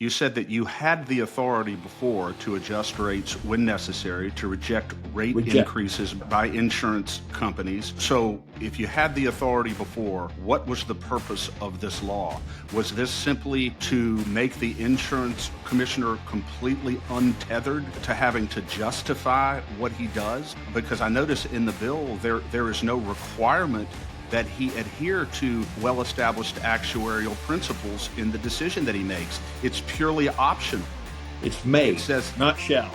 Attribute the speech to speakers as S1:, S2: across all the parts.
S1: You said that you had the authority before to adjust rates when necessary, to reject rate increases by insurance companies. So if you had the authority before, what was the purpose of this law? Was this simply to make the insurance commissioner completely untethered to having to justify what he does? Because I notice in the bill, there is no requirement that he adhere to well-established actuarial principles in the decision that he makes. It's purely optional.
S2: It's may,
S1: it says,
S2: not shall.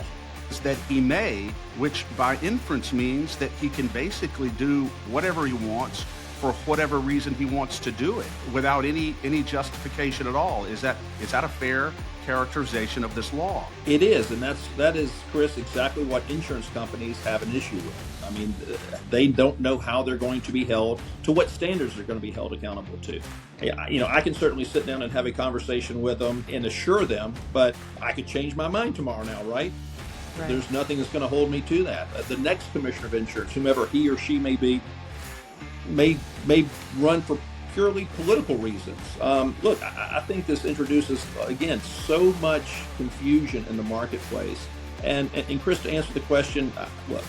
S1: That he may, which by inference means that he can basically do whatever he wants for whatever reason he wants to do it without any justification at all. Is that a fair characterization of this law?
S2: It is, and that is, Chris, exactly what insurance companies have an issue with. I mean, they don't know how they're going to be held, to what standards they're going to be held accountable to. I can certainly sit down and have a conversation with them and assure them, but I could change my mind tomorrow now, right? There's nothing that's going to hold me to that. The next commissioner of insurance, whomever he or she may be, may run for purely political reasons. Look, I think this introduces, again, so much confusion in the marketplace. And Chris, to answer the question, look,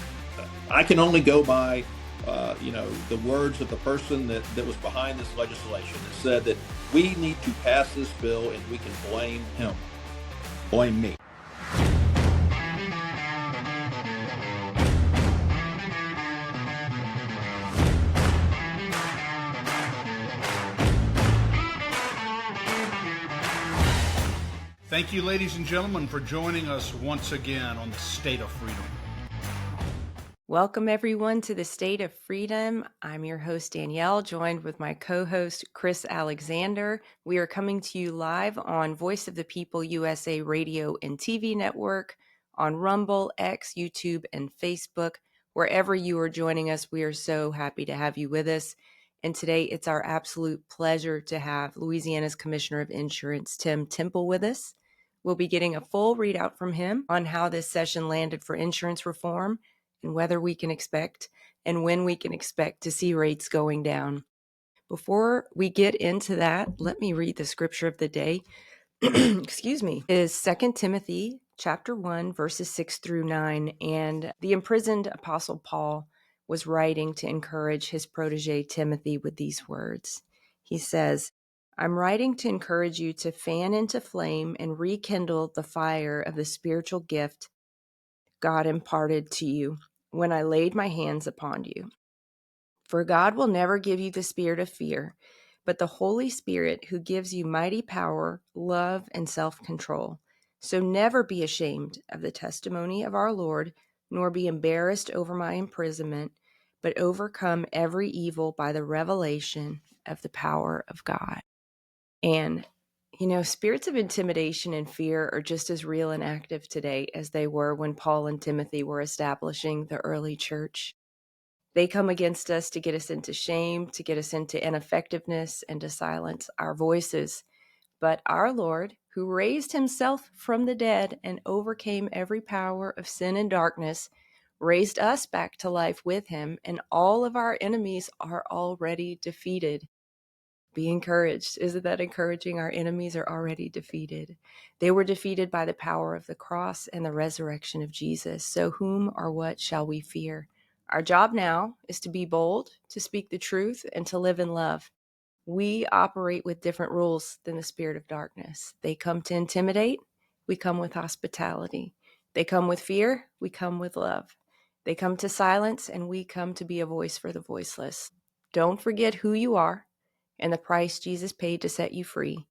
S2: I can only go by, the words of the person that was behind this legislation that said that we need to pass this bill and we can blame him, blame me.
S1: Thank you, ladies and gentlemen, for joining us once again on the State of Freedom.
S3: Welcome, everyone, to the State of Freedom. I'm your host, Danielle, joined with my co-host, Chris Alexander. We are coming to you live on Voice of the People USA Radio and TV network, on Rumble, X, YouTube, and Facebook. Wherever you are joining us, we are so happy to have you with us. And today, it's our absolute pleasure to have Louisiana's Commissioner of Insurance, Tim Temple, with us. We'll be getting a full readout from him on how this session landed for insurance reform and whether we can expect and when we can expect to see rates going down. Before we get into that, let me read the scripture of the day. Excuse me. It is 2 Timothy chapter 1, verses 6 through 9. And the imprisoned Apostle Paul was writing to encourage his protege Timothy with these words. He says, I'm writing to encourage you to fan into flame and rekindle the fire of the spiritual gift God imparted to you when I laid my hands upon you. For God will never give you the spirit of fear, but the Holy Spirit who gives you mighty power, love, and self-control. So never be ashamed of the testimony of our Lord, nor be embarrassed over my imprisonment, but overcome every evil by the revelation of the power of God. And spirits of intimidation and fear are just as real and active today as they were when Paul and Timothy were establishing the early church. They come against us to get us into shame, to get us into ineffectiveness, and to silence our voices. But our Lord, who raised himself from the dead and overcame every power of sin and darkness, raised us back to life with him, and all of our enemies are already defeated. Be encouraged. Isn't that encouraging? Our enemies are already defeated. They were defeated by the power of the cross and the resurrection of Jesus. So whom or what shall we fear? Our job now is to be bold, to speak the truth, and to live in love. We operate with different rules than the spirit of darkness. They come to intimidate. We come with hospitality. They come with fear. We come with love. They come to silence, and we come to be a voice for the voiceless. Don't forget who you are and the price Jesus paid to set you free.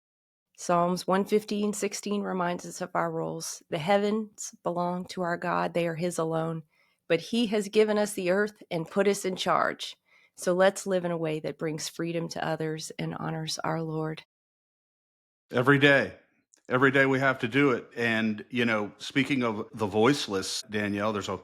S3: Psalms 115:16 reminds us of our roles. The heavens belong to our God. They are his alone. But he has given us the earth and put us in charge. So let's live in a way that brings freedom to others and honors our Lord.
S1: Every day we have to do it. And, speaking of the voiceless, Danielle, there's a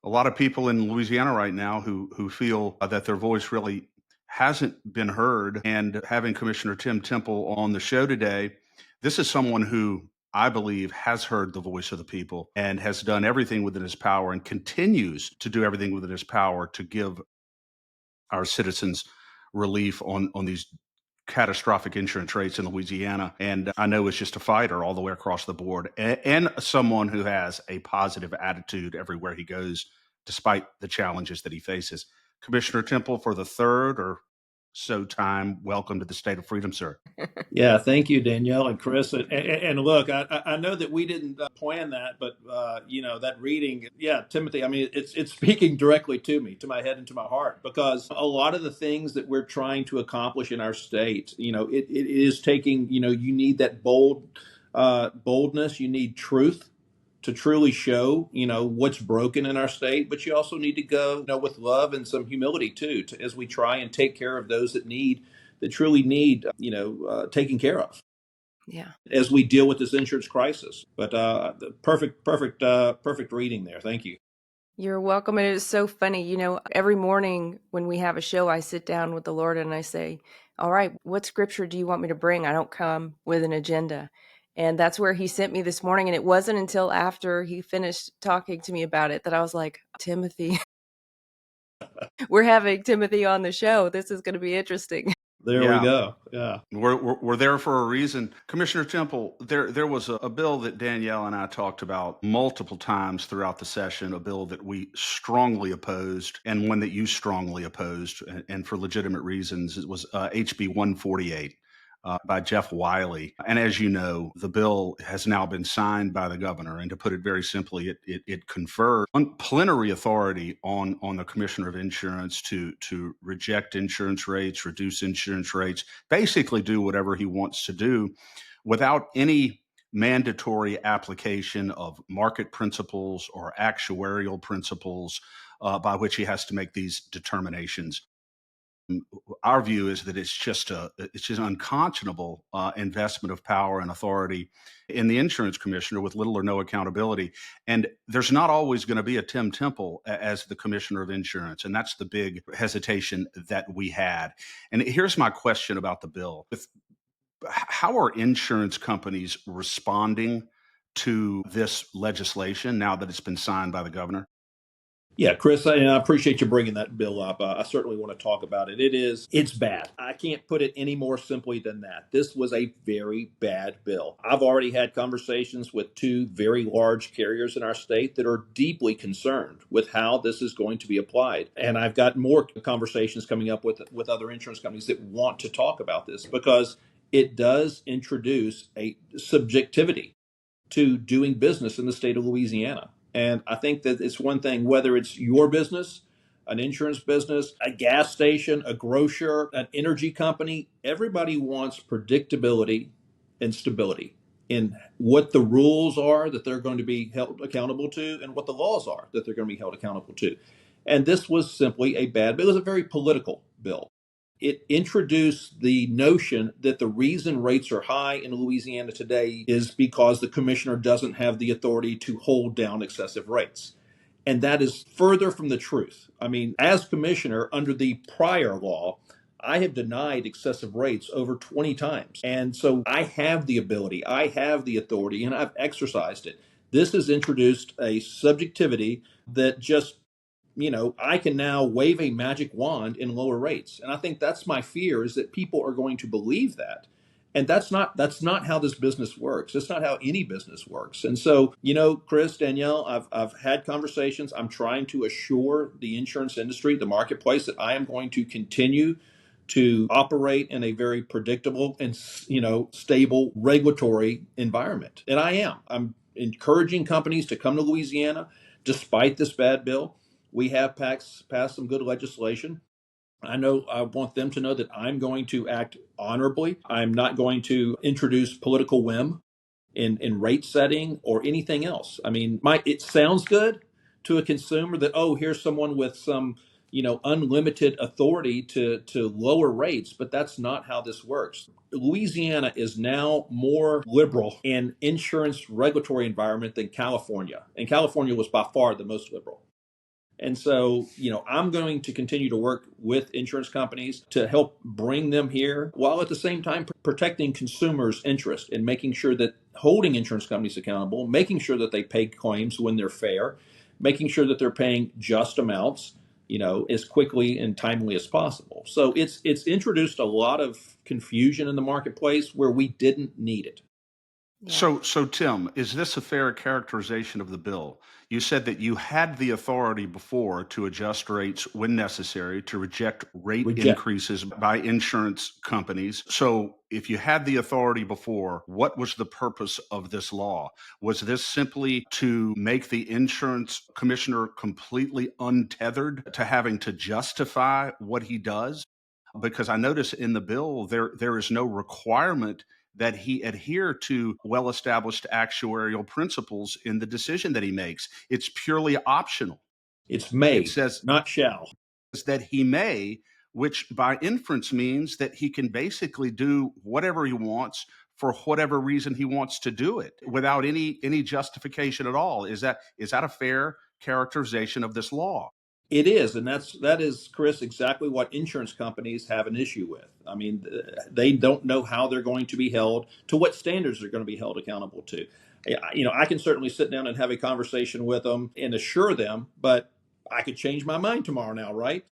S1: lot of people in Louisiana right now who feel that their voice really hasn't been heard. And having Commissioner Tim Temple on the show today, this is someone who I believe has heard the voice of the people and has done everything within his power and continues to do everything within his power to give our citizens relief on these catastrophic insurance rates in Louisiana. And I know it's just a fighter all the way across the board, and someone who has a positive attitude everywhere he goes, despite the challenges that he faces. Commissioner Temple, for the third or so time, welcome to the State of Freedom, sir.
S2: Yeah, thank you, Danielle and Chris. And look, I know that we didn't plan that, but that reading, yeah, Timothy. I mean, it's speaking directly to me, to my head, and to my heart, because a lot of the things that we're trying to accomplish in our state, it is taking. You need that boldness. You need truth to truly show, what's broken in our state, but you also need to go, with love and some humility too, as we try and take care of those that truly need, taken care of.
S3: Yeah.
S2: As we deal with this insurance crisis. But perfect reading there. Thank you.
S3: You're welcome. And it's so funny. Every morning when we have a show, I sit down with the Lord and I say, all right, what scripture do you want me to bring? I don't come with an agenda. And that's where he sent me this morning. And it wasn't until after he finished talking to me about it that I was like, Timothy, we're having Timothy on the show. This is going to be interesting.
S2: There we go. Yeah.
S1: We're there for a reason. Commissioner Temple, there was a bill that Danielle and I talked about multiple times throughout the session, a bill that we strongly opposed, and one that you strongly opposed, and for legitimate reasons. It was HB 148. By Jeff Wiley. And as you know, the bill has now been signed by the governor. And to put it very simply, it confers plenary authority on the Commissioner of Insurance to reject insurance rates, reduce insurance rates, basically do whatever he wants to do without any mandatory application of market principles or actuarial principles by which he has to make these determinations. Our view is that it's just an unconscionable investment of power and authority in the insurance commissioner with little or no accountability. And there's not always going to be a Tim Temple as the commissioner of insurance. And that's the big hesitation that we had. And here's my question about the bill. How are insurance companies responding to this legislation now that it's been signed by the governor?
S2: Yeah, Chris, I appreciate you bringing that bill up. I certainly want to talk about it. It's bad. I can't put it any more simply than that. This was a very bad bill. I've already had conversations with two very large carriers in our state that are deeply concerned with how this is going to be applied. And I've got more conversations coming up with other insurance companies that want to talk about this because it does introduce a subjectivity to doing business in the state of Louisiana. And I think that it's one thing, whether it's your business, an insurance business, a gas station, a grocer, an energy company, everybody wants predictability and stability in what the rules are that they're going to be held accountable to and what the laws are that they're going to be held accountable to. And this was simply a bad bill. It was a very political bill. It introduced the notion that the reason rates are high in Louisiana today is because the commissioner doesn't have the authority to hold down excessive rates. And that is further from the truth. I mean, as commissioner under the prior law, I have denied excessive rates over 20 times. And so I have the ability, I have the authority, and I've exercised it. This has introduced a subjectivity that just I can now wave a magic wand and lower rates. And I think that's my fear is that people are going to believe that. And that's not how this business works. That's not how any business works. And so, Chris, Danielle, I've had conversations. I'm trying to assure the insurance industry, the marketplace, that I am going to continue to operate in a very predictable and stable regulatory environment. And I am. I'm encouraging companies to come to Louisiana despite this bad bill. We have passed some good legislation. I want them to know that I'm going to act honorably. I'm not going to introduce political whim in rate setting or anything else. I mean, it sounds good to a consumer that, oh, here's someone with some, unlimited authority to lower rates, but that's not how this works. Louisiana is now more liberal in insurance regulatory environment than California. And California was by far the most liberal. And so, I'm going to continue to work with insurance companies to help bring them here while at the same time protecting consumers' interest and making sure that holding insurance companies accountable, making sure that they pay claims when they're fair, making sure that they're paying just amounts, as quickly and timely as possible. So it's introduced a lot of confusion in the marketplace where we didn't need it.
S3: Yeah.
S1: So Tim, is this a fair characterization of the bill? You said that you had the authority before to adjust rates when necessary to reject rate
S2: Reject.
S1: increases by insurance companies. So if you had the authority before, what was the purpose of this law? Was this simply to make the insurance commissioner completely untethered to having to justify what he does? Because I notice in the bill there is no requirement that he adhere to well established actuarial principles in the decision that he makes. It's purely optional.
S2: It's
S1: It
S2: may,
S1: says
S2: not shall.
S1: that he may, which by inference means that he can basically do whatever he wants for whatever reason he wants to do it without any justification at all. Is that a fair characterization of this law?
S2: It is, and that is, Chris, exactly what insurance companies have an issue with. I mean, they don't know how they're going to be held, to what standards they're going to be held accountable to. I can certainly sit down and have a conversation with them and assure them, but I could change my mind tomorrow now, right?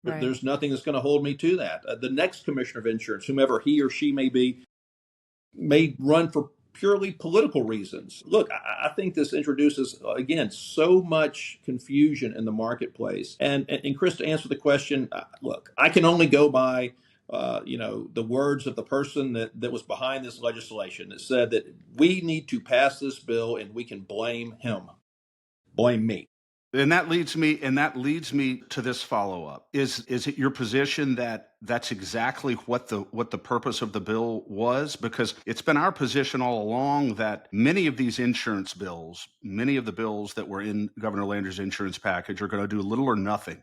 S3: Right.
S2: There's nothing that's going to hold me to that. The next commissioner of insurance, whomever he or she may be, may run for purely political reasons. Look, I think this introduces, again, so much confusion in the marketplace. And Chris, to answer the question, look, I can only go by, the words of the person that was behind this legislation that said that we need to pass this bill and we can blame him, blame me.
S1: And that leads me to this follow up. Is it your position that that's exactly what the purpose of the bill was? Because it's been our position all along that many of these insurance bills, many of the bills that were in Governor Landry's insurance package are going to do little or nothing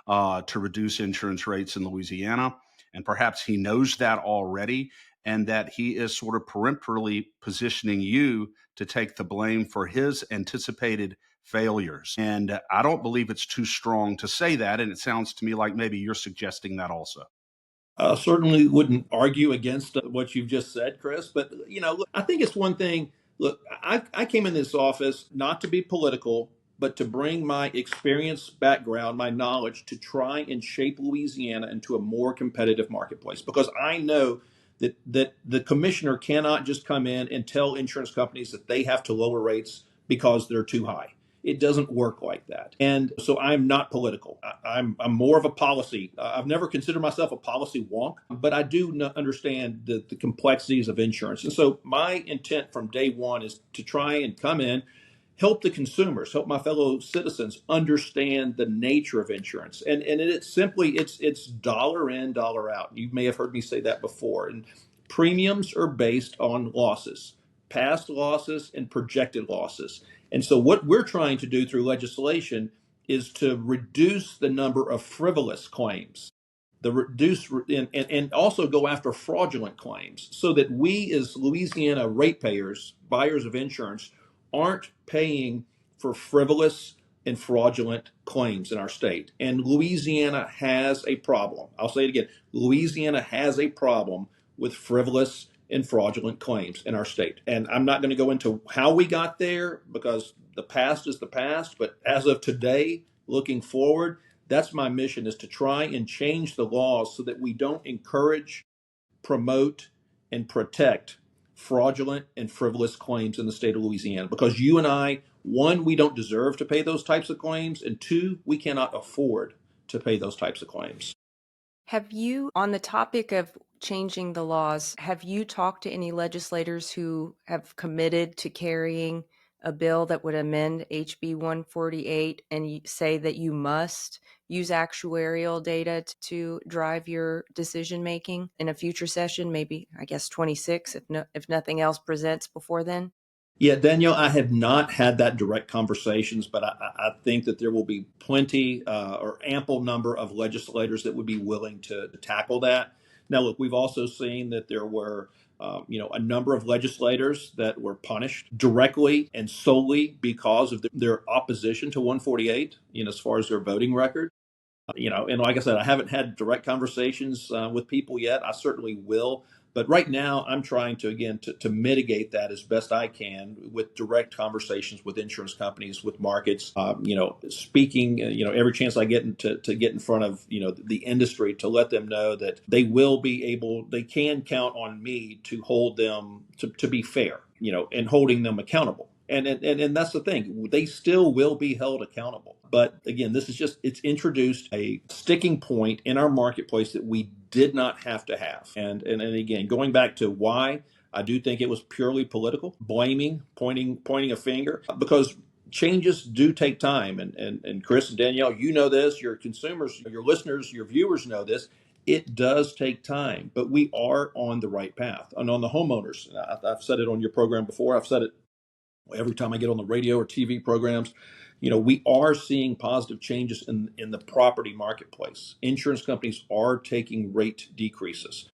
S1: to reduce insurance rates in Louisiana. And perhaps he knows that already, and that he is sort of peremptorily positioning you to take the blame for his anticipated failures. And I don't believe it's too strong to say that. And it sounds to me like maybe you're suggesting that also.
S2: Certainly wouldn't argue against what you've just said, Chris. But look, I think it's one thing. Look, I came in this office not to be political, but to bring my experience, background, my knowledge to try and shape Louisiana into a more competitive marketplace. Because I know that the commissioner cannot just come in and tell insurance companies that they have to lower rates because they're too high. It doesn't work like that. And so I'm not political. I'm more of a policy. I've never considered myself a policy wonk, but I do understand the complexities of insurance. And so my intent from day one is to try and come in, help the consumers, help my fellow citizens understand the nature of insurance. And it's simply, it's dollar in, dollar out. You may have heard me say that before. And premiums are based on losses, past losses and projected losses. And so what we're trying to do through legislation is to reduce the number of frivolous claims, the reduce and also go after fraudulent claims so that we as Louisiana ratepayers, buyers of insurance, aren't paying for frivolous and fraudulent claims in our state. And Louisiana has a problem. I'll say it again. Louisiana has a problem with frivolous and fraudulent claims in our state. And I'm not going to go into how we got there because the past is the past. But as of today, looking forward, that's my mission, is to try and change the laws so that we don't encourage, promote, and protect fraudulent and frivolous claims in the state of Louisiana. Because you and I, one, we don't deserve to pay those types of claims. And two, we cannot afford to pay those types of claims.
S3: Have you, on the topic of changing the laws, have you talked to any legislators who have committed to carrying a bill that would amend HB 148 and say that you must use actuarial data to drive your decision making in a future session, maybe, I guess, 26, if nothing else presents before then?
S2: Yeah, Danielle, I have not had that direct conversations, but I think that there will be plenty or ample number of legislators that would be willing to tackle that. Now, look, we've also seen that there were, a number of legislators that were punished directly and solely because of their opposition to 148, as far as their voting record. And like I said, I haven't had direct conversations with people yet. I certainly will. But right now, I'm trying to, again, to mitigate that as best I can with direct conversations with insurance companies, with markets, speaking, every chance I get to get in front of, the industry, to let them know that they can count on me to hold them to be fair, and holding them accountable. And that's the thing. They still will be held accountable. But again, it's introduced a sticking point in our marketplace that we did not have to have. And again, going back to why, I do think it was purely political, blaming, pointing a finger, because changes do take time. And Chris and Danielle, you know this, your consumers, your listeners, your viewers know this. It does take time, but we are on the right path. And on the homeowners, I've said it on your program before, I've said it every time I get on the radio or TV programs, we are seeing positive changes in the property marketplace. Insurance companies are taking rate decreases.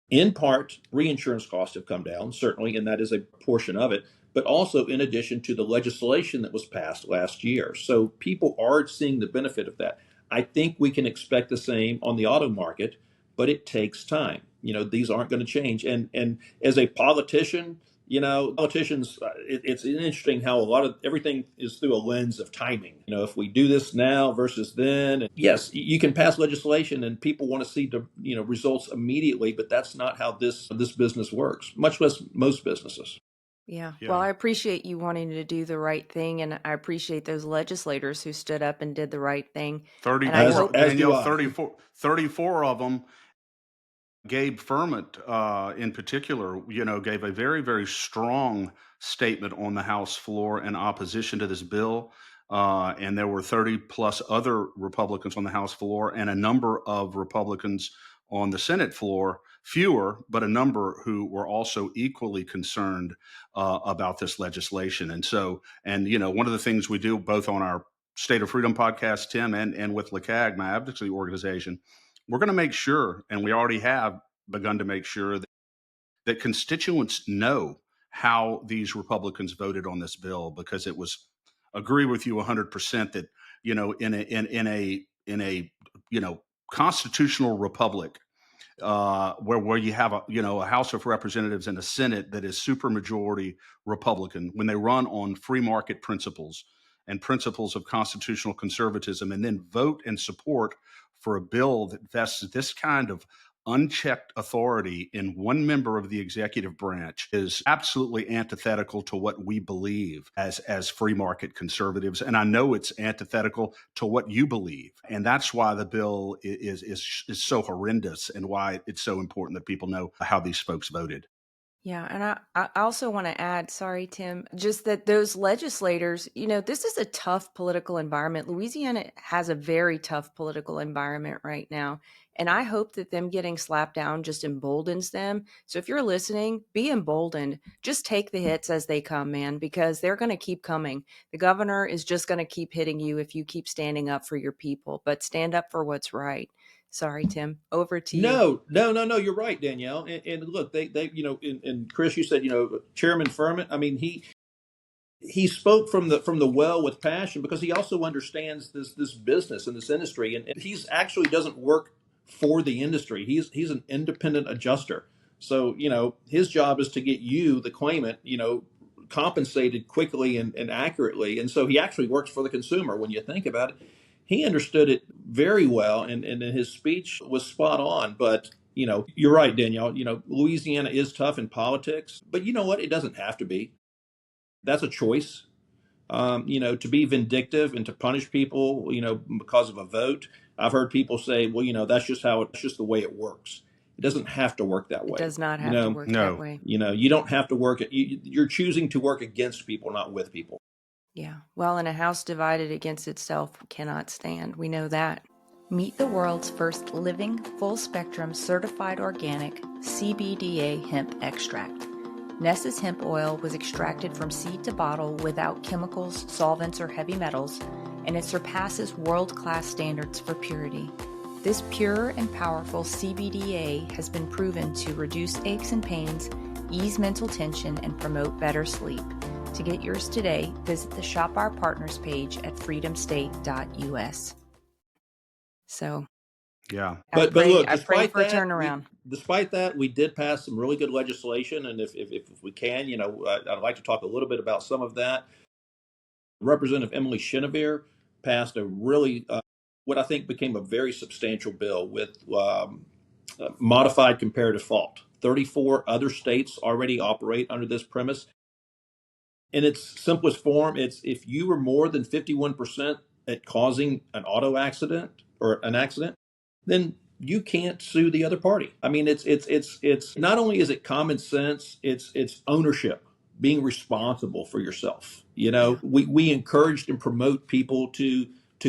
S2: In part, reinsurance costs have come down, certainly, and that is a portion of it, but also in addition to the legislation that was passed last year. So people are seeing the benefit of that. I think we can expect the same on the auto market, but it takes time. These aren't going to change. And as a politician, politicians, it's interesting how a lot of everything is through a lens of timing. If we do this now versus then, and yes, you can pass legislation and people want to see the, results immediately, but that's not how this business works, much less most businesses.
S3: Yeah. Well, I appreciate you wanting to do the right thing, and I appreciate those legislators who stood up and did the right thing.
S1: 34, Danielle, 34 of them. Gabe Ferment, in particular, gave a very, very strong statement on the House floor in opposition to this bill. And there were 30 plus other Republicans on the House floor and a number of Republicans on the Senate floor, fewer, but a number who were also equally concerned about this legislation. And so, one of the things we do both on our State of Freedom podcast, Tim, and with LeCAG, my advocacy organization, we're going to make sure, and we already have begun to make sure, that constituents know how these Republicans voted on this bill, because it was, agree with you 100% that, in a constitutional republic, where you have a House of Representatives and a Senate that is supermajority Republican, when they run on free market principles and principles of constitutional conservatism, and then vote and support for a bill that vests this kind of unchecked authority in one member of the executive branch, is absolutely antithetical to what we believe as free market conservatives. And I know it's antithetical to what you believe. And that's why the bill is so horrendous, and why it's so important that people know how these folks voted.
S3: Yeah. And I also want to add, sorry, Tim, just that those legislators, this is a tough political environment. Louisiana has a very tough political environment right now. And I hope that them getting slapped down just emboldens them. So if you're listening, be emboldened. Just take the hits as they come, man, because they're going to keep coming. The governor is just going to keep hitting you if you keep standing up for your people, but stand up for what's right. Sorry, Tim, over to you.
S2: No, you're right, Danielle. And look, they and Chris, you said, Chairman Ferment, I mean, he spoke from the well with passion, because he also understands this business and this industry, and he's actually doesn't work for the industry. He's an independent adjuster. So, his job is to get you, the claimant, compensated quickly and accurately. And so he actually works for the consumer when you think about it. He understood it very well, and his speech was spot on. But, you're right, Danielle. Louisiana is tough in politics, but you know what? It doesn't have to be. That's a choice. To be vindictive and to punish people, because of a vote. I've heard people say, well, that's just the way it works. It doesn't have to work that way.
S3: It does not have to work that way.
S2: You don't have to work it. You're choosing to work against people, not with people.
S3: Yeah. Well, in a house divided against itself cannot stand. We know that. Meet the world's first living, full-spectrum, certified organic CBDA hemp extract. Ness's hemp oil was extracted from seed to bottle without chemicals, solvents, or heavy metals, and it surpasses world-class standards for purity. This pure and powerful CBDA has been proven to reduce aches and pains, ease mental tension, and promote better sleep. To get yours today, visit the Shop Our Partners page at freedomstate.us. So,
S1: Yeah.
S2: But look,
S3: I pray for a turnaround.
S2: despite that, we did pass some really good legislation, and if we can, I'd like to talk a little bit about some of that. Representative Emily Chenevert passed a really what I think became a very substantial bill with modified comparative fault. 34 other states already operate under this premise. In its simplest form, it's if you were more than 51% at causing an auto accident or an accident, then you can't sue the other party. I mean, it's not only is it common sense, it's ownership, being responsible for yourself. We encouraged and promote people to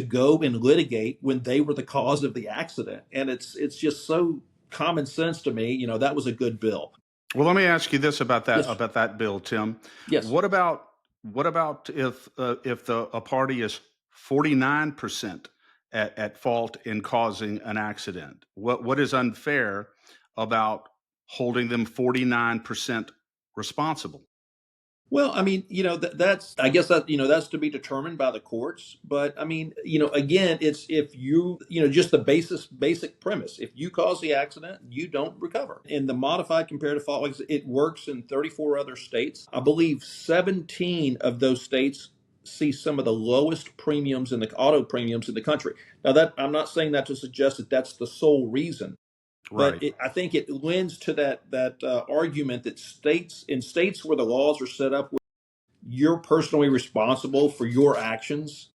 S2: go and litigate when they were the cause of the accident, and it's just so common sense to me. That was a good bill.
S1: Well, let me ask you this about
S2: Yes.
S1: that bill, Tim.
S2: Yes.
S1: What about if a party is 49% at fault in causing an accident? What is unfair about holding them 49% responsible?
S2: Well, I mean, that's I guess that's to be determined by the courts. But I mean, again, it's if just the basic premise. If you cause the accident, you don't recover. In the modified comparative fault, like I said, it works in 34 other states. I believe 17 of those states see some of the lowest premiums in the auto premiums in the country. Now, that I'm not saying that to suggest that that's the sole reason. But
S1: Right.
S2: I think it lends to that argument that states where the laws are set up, where you're personally responsible for your actions.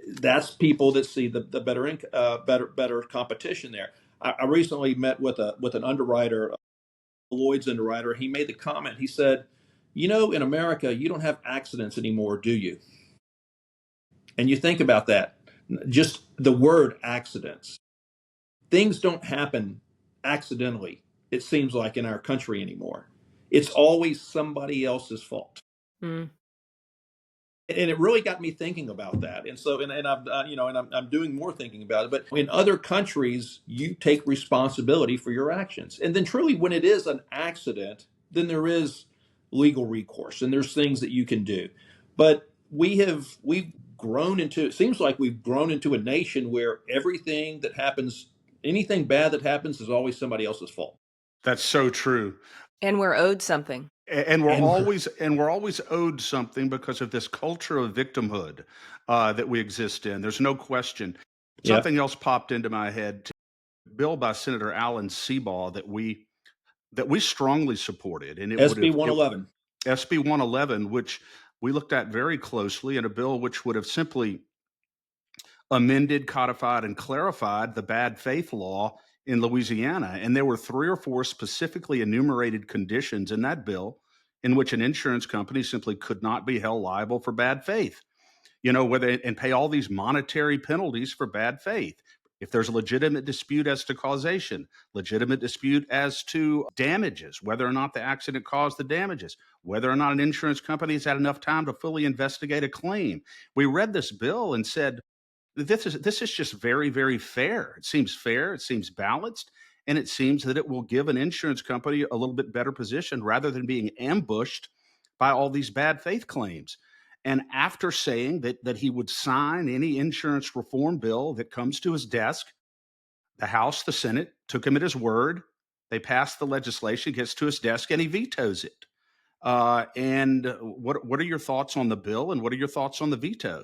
S2: That's people that see the better competition there. I recently met with an underwriter, Lloyd's underwriter. He made the comment. He said, in America, you don't have accidents anymore, do you? And you think about that, just the word accidents. Things don't happen accidentally, it seems like, in our country anymore. It's always somebody else's fault.
S3: Mm.
S2: And it really got me thinking about that. And so, and I'm doing more thinking about it. But in other countries, you take responsibility for your actions. And then truly, when it is an accident, then there is legal recourse and there's things that you can do. But we've grown into, it seems like we've grown into a nation where everything that happens, anything bad that happens is always somebody else's fault.
S1: That's so true.
S3: And we're owed something.
S1: And
S2: And we're-
S1: we're always owed something because of this culture of victimhood that we exist in. There's no question.
S2: Yeah.
S1: Something else popped into my head. Bill by Senator Alan Seabaugh that we strongly supported, and it would
S2: SB
S1: have
S2: 111.
S1: SB 111, which we looked at very closely, in a bill which would have simply amended, codified, and clarified the bad faith law in Louisiana. And there were 3 or 4 specifically enumerated conditions in that bill in which an insurance company simply could not be held liable for bad faith, and pay all these monetary penalties for bad faith. If there's a legitimate dispute as to causation, legitimate dispute as to damages, whether or not the accident caused the damages, whether or not an insurance company has had enough time to fully investigate a claim. We read this bill and said, this is just very, very fair. It seems fair, it seems balanced, and it seems that it will give an insurance company a little bit better position rather than being ambushed by all these bad faith claims. And after saying that he would sign any insurance reform bill that comes to his desk, the House, the Senate took him at his word. They passed the legislation, gets to his desk, and he vetoes it. And what are your thoughts on the bill, and what are your thoughts on the veto?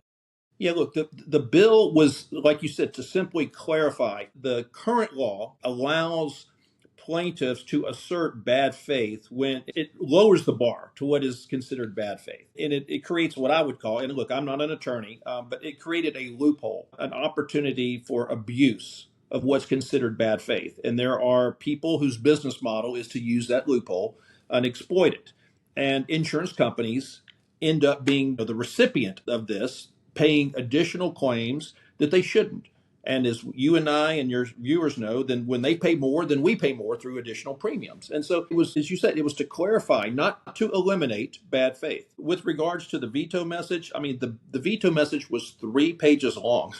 S2: Yeah, look, the bill was, like you said, to simply clarify, the current law allows plaintiffs to assert bad faith when it lowers the bar to what is considered bad faith. And it creates what I would call, and look, I'm not an attorney, but it created a loophole, an opportunity for abuse of what's considered bad faith. And there are people whose business model is to use that loophole and exploit it. And insurance companies end up being the recipient of this, paying additional claims that they shouldn't. And as you and I and your viewers know, then when they pay more, then we pay more through additional premiums. And so it was, as you said, it was to clarify, not to eliminate bad faith. With regards to the veto message, I mean, the veto message was 3 pages long.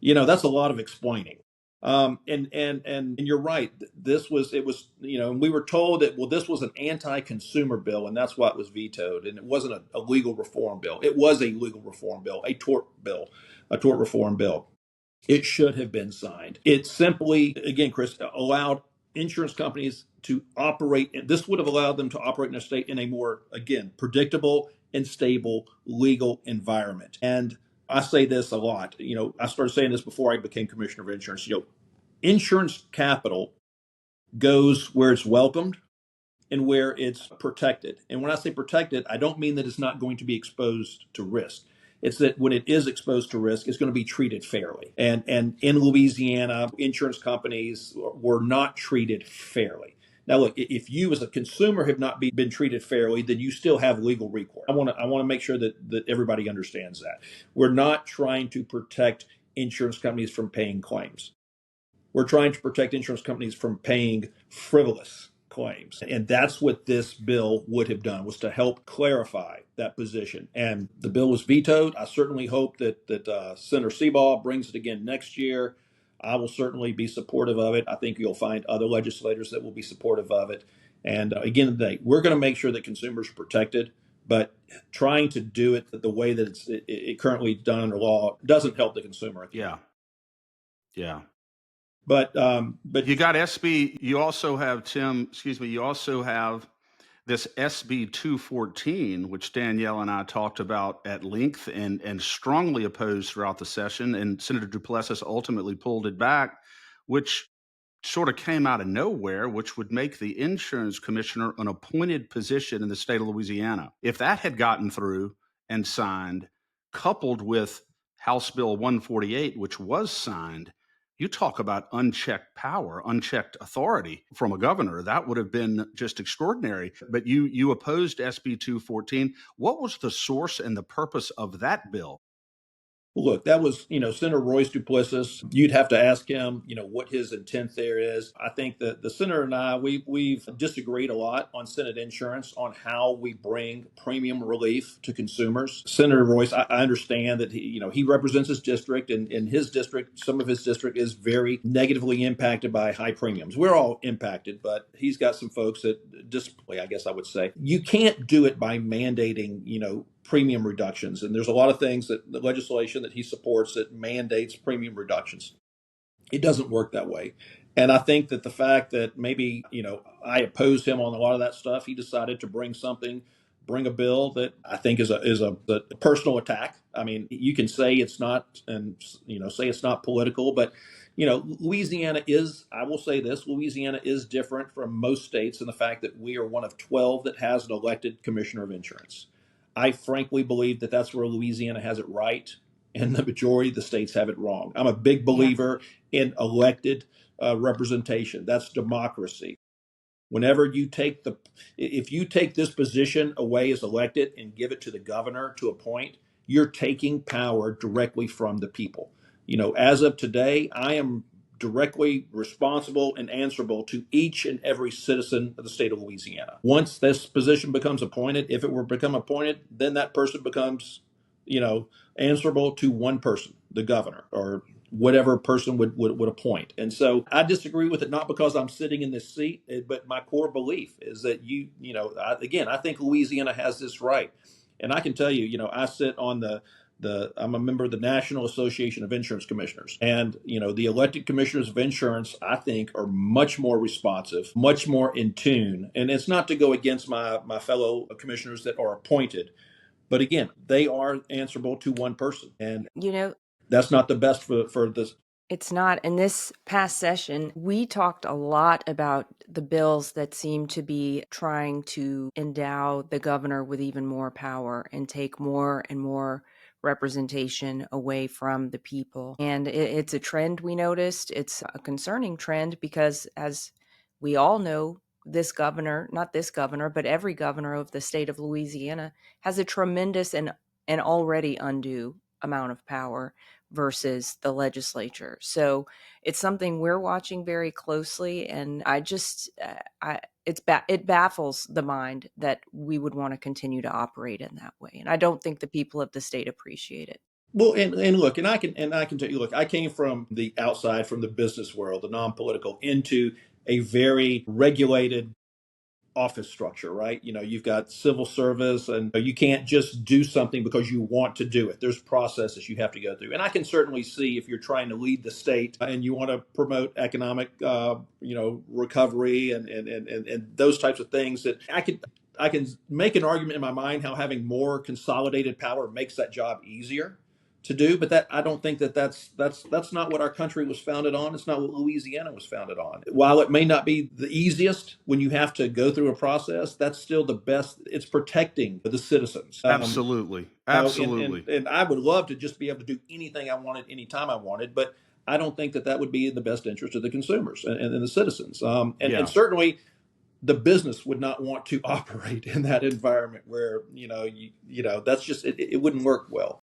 S2: That's a lot of explaining. And you're right. And we were told that, well, this was an anti-consumer bill, and that's why it was vetoed. And it wasn't a legal reform bill. It was a legal reform bill, a tort reform bill. It should have been signed. It simply, again, Chris, allowed insurance companies to operate. This would have allowed them to operate in a state in a more, again, predictable and stable legal environment. And I say this a lot. I started saying this before I became commissioner of insurance. Insurance capital goes where it's welcomed and where it's protected. And when I say protected, I don't mean that it's not going to be exposed to risk. It's that when it is exposed to risk, it's going to be treated fairly. And in Louisiana, insurance companies were not treated fairly. Now, look, if you as a consumer have not been treated fairly, then you still have legal recourse. I want to make sure that everybody understands that. We're not trying to protect insurance companies from paying claims. We're trying to protect insurance companies from paying frivolous claims. And that's what this bill would have done, was to help clarify that position. And the bill was vetoed. I certainly hope that Senator Seabaugh brings it again next year. I will certainly be supportive of it. I think you'll find other legislators that will be supportive of it. And again, today, we're going to make sure that consumers are protected, but trying to do it the way that it currently done under law doesn't help the consumer.
S1: Yeah.
S2: But
S1: you got SB. You also have, Tim. Excuse me. You also have this SB 214, which Danielle and I talked about at length and strongly opposed throughout the session. And Senator Duplessis ultimately pulled it back, which sort of came out of nowhere, which would make the insurance commissioner an appointed position in the state of Louisiana. If that had gotten through and signed, coupled with House Bill 148, which was signed, you talk about unchecked power, unchecked authority from a governor. That would have been just extraordinary. But you opposed SB 214. What was the source and the purpose of that bill?
S2: Well, look, that was, Senator Royce Duplessis. You'd have to ask him, what his intent there is. I think that the senator and I, we've disagreed a lot on Senate insurance, on how we bring premium relief to consumers. Senator Royce, I understand that he represents his district, and in his district, some of his district is very negatively impacted by high premiums. We're all impacted, but he's got some folks that display, I guess I would say. You can't do it by mandating, premium reductions. And there's a lot of things that the legislation that he supports that mandates premium reductions. It doesn't work that way. And I think that the fact that maybe, I opposed him on a lot of that stuff, he decided to bring a bill that I think is a personal attack. I mean, you can say it's not, and, say it's not political, but Louisiana is, I will say this, Louisiana is different from most states in the fact that we are one of 12 that has an elected commissioner of insurance. I frankly believe that that's where Louisiana has it right, and the majority of the states have it wrong. I'm a big believer in elected representation. That's democracy. Whenever if you take this position away as elected and give it to the governor to appoint, you're taking power directly from the people. As of today, I am directly responsible and answerable to each and every citizen of the state of Louisiana. Once this position becomes appointed, if it were to become appointed, then that person becomes, answerable to one person, the governor, or whatever person would appoint. And so I disagree with it, not because I'm sitting in this seat, but my core belief is that I think Louisiana has this right. And I can tell you, I sit on I'm a member of the National Association of Insurance Commissioners. And, the elected commissioners of insurance, I think, are much more responsive, much more in tune. And it's not to go against my fellow commissioners that are appointed. But again, they are answerable to one person. And, that's not the best for this.
S3: It's not. In this past session, we talked a lot about the bills that seem to be trying to endow the governor with even more power and take more and more representation away from the people. And it's a trend we noticed. It's a concerning trend because, as we all know, this governor, not this governor, but every governor of the state of Louisiana has a tremendous and already undue amount of power versus the legislature. So it's something we're watching very closely. And it baffles the mind that we would want to continue to operate in that way. And I don't think the people of the state appreciate it.
S2: Well, and look, and I can tell you, look, I came from the outside, from the business world, the non-political, into a very regulated office structure, right? You've got civil service, and you can't just do something because you want to do it. There's processes you have to go through. And I can certainly see if you're trying to lead the state and you want to promote economic, recovery and those types of things, that I can make an argument in my mind how having more consolidated power makes that job easier to do, but that I don't think that's not what our country was founded on. It's not what Louisiana was founded on. While it may not be the easiest when you have to go through a process, that's still the best. It's protecting the citizens.
S1: Absolutely.
S2: And I would love to just be able to do anything I wanted anytime I wanted, but I don't think that would be in the best interest of the consumers and the citizens. And certainly the business would not want to operate in that environment where that's just it wouldn't work well.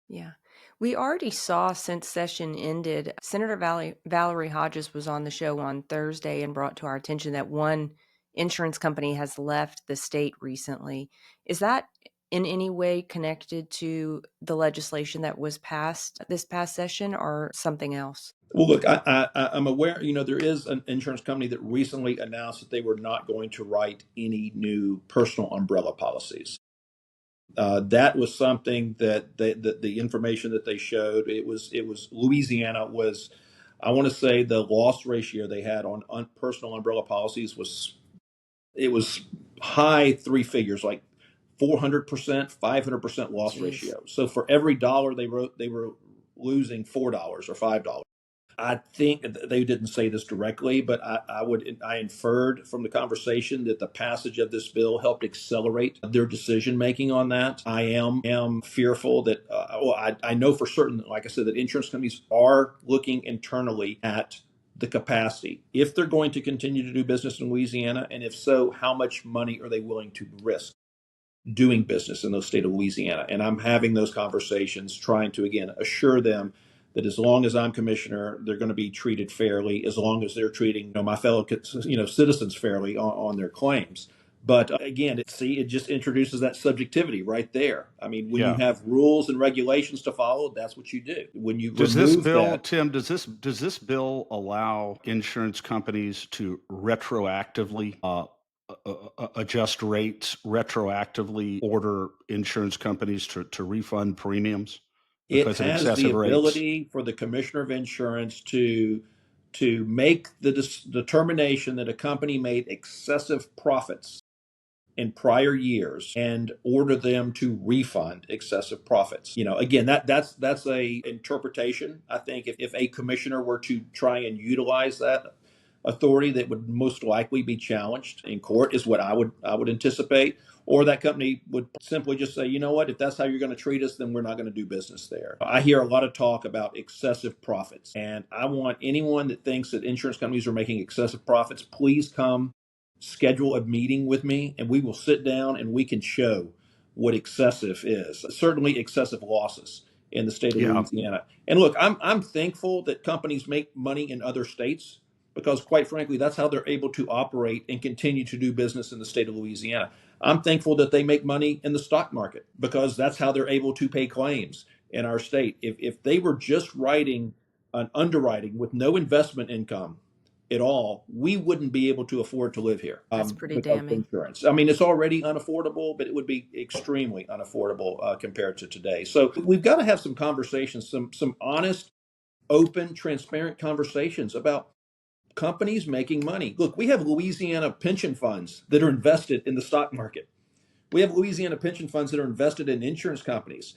S3: Yeah. We already saw since session ended, Senator Valerie Hodges was on the show on Thursday and brought to our attention that one insurance company has left the state recently. Is that in any way connected to the legislation that was passed this past session or something else?
S2: Well, look, I'm aware, there is an insurance company that recently announced that they were not going to write any new personal umbrella policies. That was something that the information that they showed, it was Louisiana was, I want to say the loss ratio they had on personal umbrella policies was high three figures, like 400%, 500% loss ratio. So for every dollar they wrote, they were losing $4 or $5. I think they didn't say this directly, but I inferred from the conversation that the passage of this bill helped accelerate their decision making on that. I am fearful that, I know for certain, like I said, that insurance companies are looking internally at the capacity, if they're going to continue to do business in Louisiana, and if so, how much money are they willing to risk doing business in the state of Louisiana? And I'm having those conversations, trying to, again, assure them that as long as I'm commissioner, they're going to be treated fairly, as long as they're treating my fellow citizens fairly on their claims. But again, it just introduces that subjectivity right there. I mean, when you have rules and regulations to follow, that's what you do. When you
S1: does this bill, Tim, does this bill allow insurance companies to retroactively adjust rates, retroactively order insurance companies to refund premiums because of excessive rates?
S2: It has the ability for the commissioner of insurance to make the determination that a company made excessive profits in prior years and order them to refund excessive profits. Again, that's a interpretation. I think if a commissioner were to try and utilize that authority, that would most likely be challenged in court, is what I would anticipate. Or that company would simply just say, you know what, if that's how you're going to treat us, then we're not going to do business there. I hear a lot of talk about excessive profits, and I want anyone that thinks that insurance companies are making excessive profits, please come schedule a meeting with me, and we will sit down and we can show what excessive is. Certainly excessive losses in the state of Louisiana. And look, I'm thankful that companies make money in other states, because quite frankly, that's how they're able to operate and continue to do business in the state of Louisiana. I'm thankful that they make money in the stock market, because that's how they're able to pay claims in our state. If they were just writing an underwriting with no investment income at all, we wouldn't be able to afford to live here.
S3: That's pretty damning.
S2: Insurance. I mean, it's already unaffordable, but it would be extremely unaffordable compared to today. So we've got to have some conversations, some honest, open, transparent conversations about companies making money. Look, we have Louisiana pension funds that are invested in the stock market. We have Louisiana pension funds that are invested in insurance companies.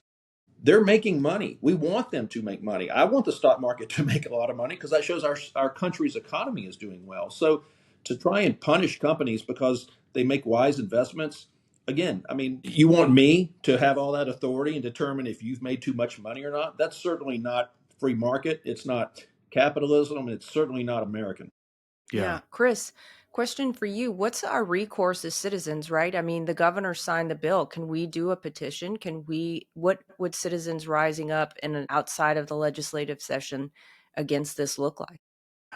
S2: They're making money. We want them to make money. I want the stock market to make a lot of money, because that shows our country's economy is doing well. So to try and punish companies because they make wise investments, again, I mean, you want me to have all that authority and determine if you've made too much money or not? That's certainly not free market. It's not capitalism, and it's certainly not American.
S3: Yeah. Chris, question for you. What's our recourse as citizens, right? I mean, the governor signed the bill. Can we do a petition? What would citizens rising up outside of the legislative session against this look like?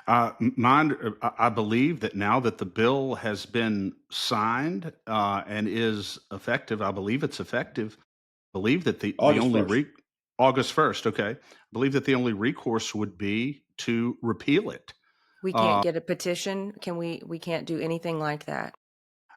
S1: I believe that now that the bill has been signed and is effective, I believe it's effective. I believe that the only
S2: 1st.
S1: August 1st, okay. I believe that the only recourse would be to repeal it.
S3: We can't get a petition. We can't do anything like that.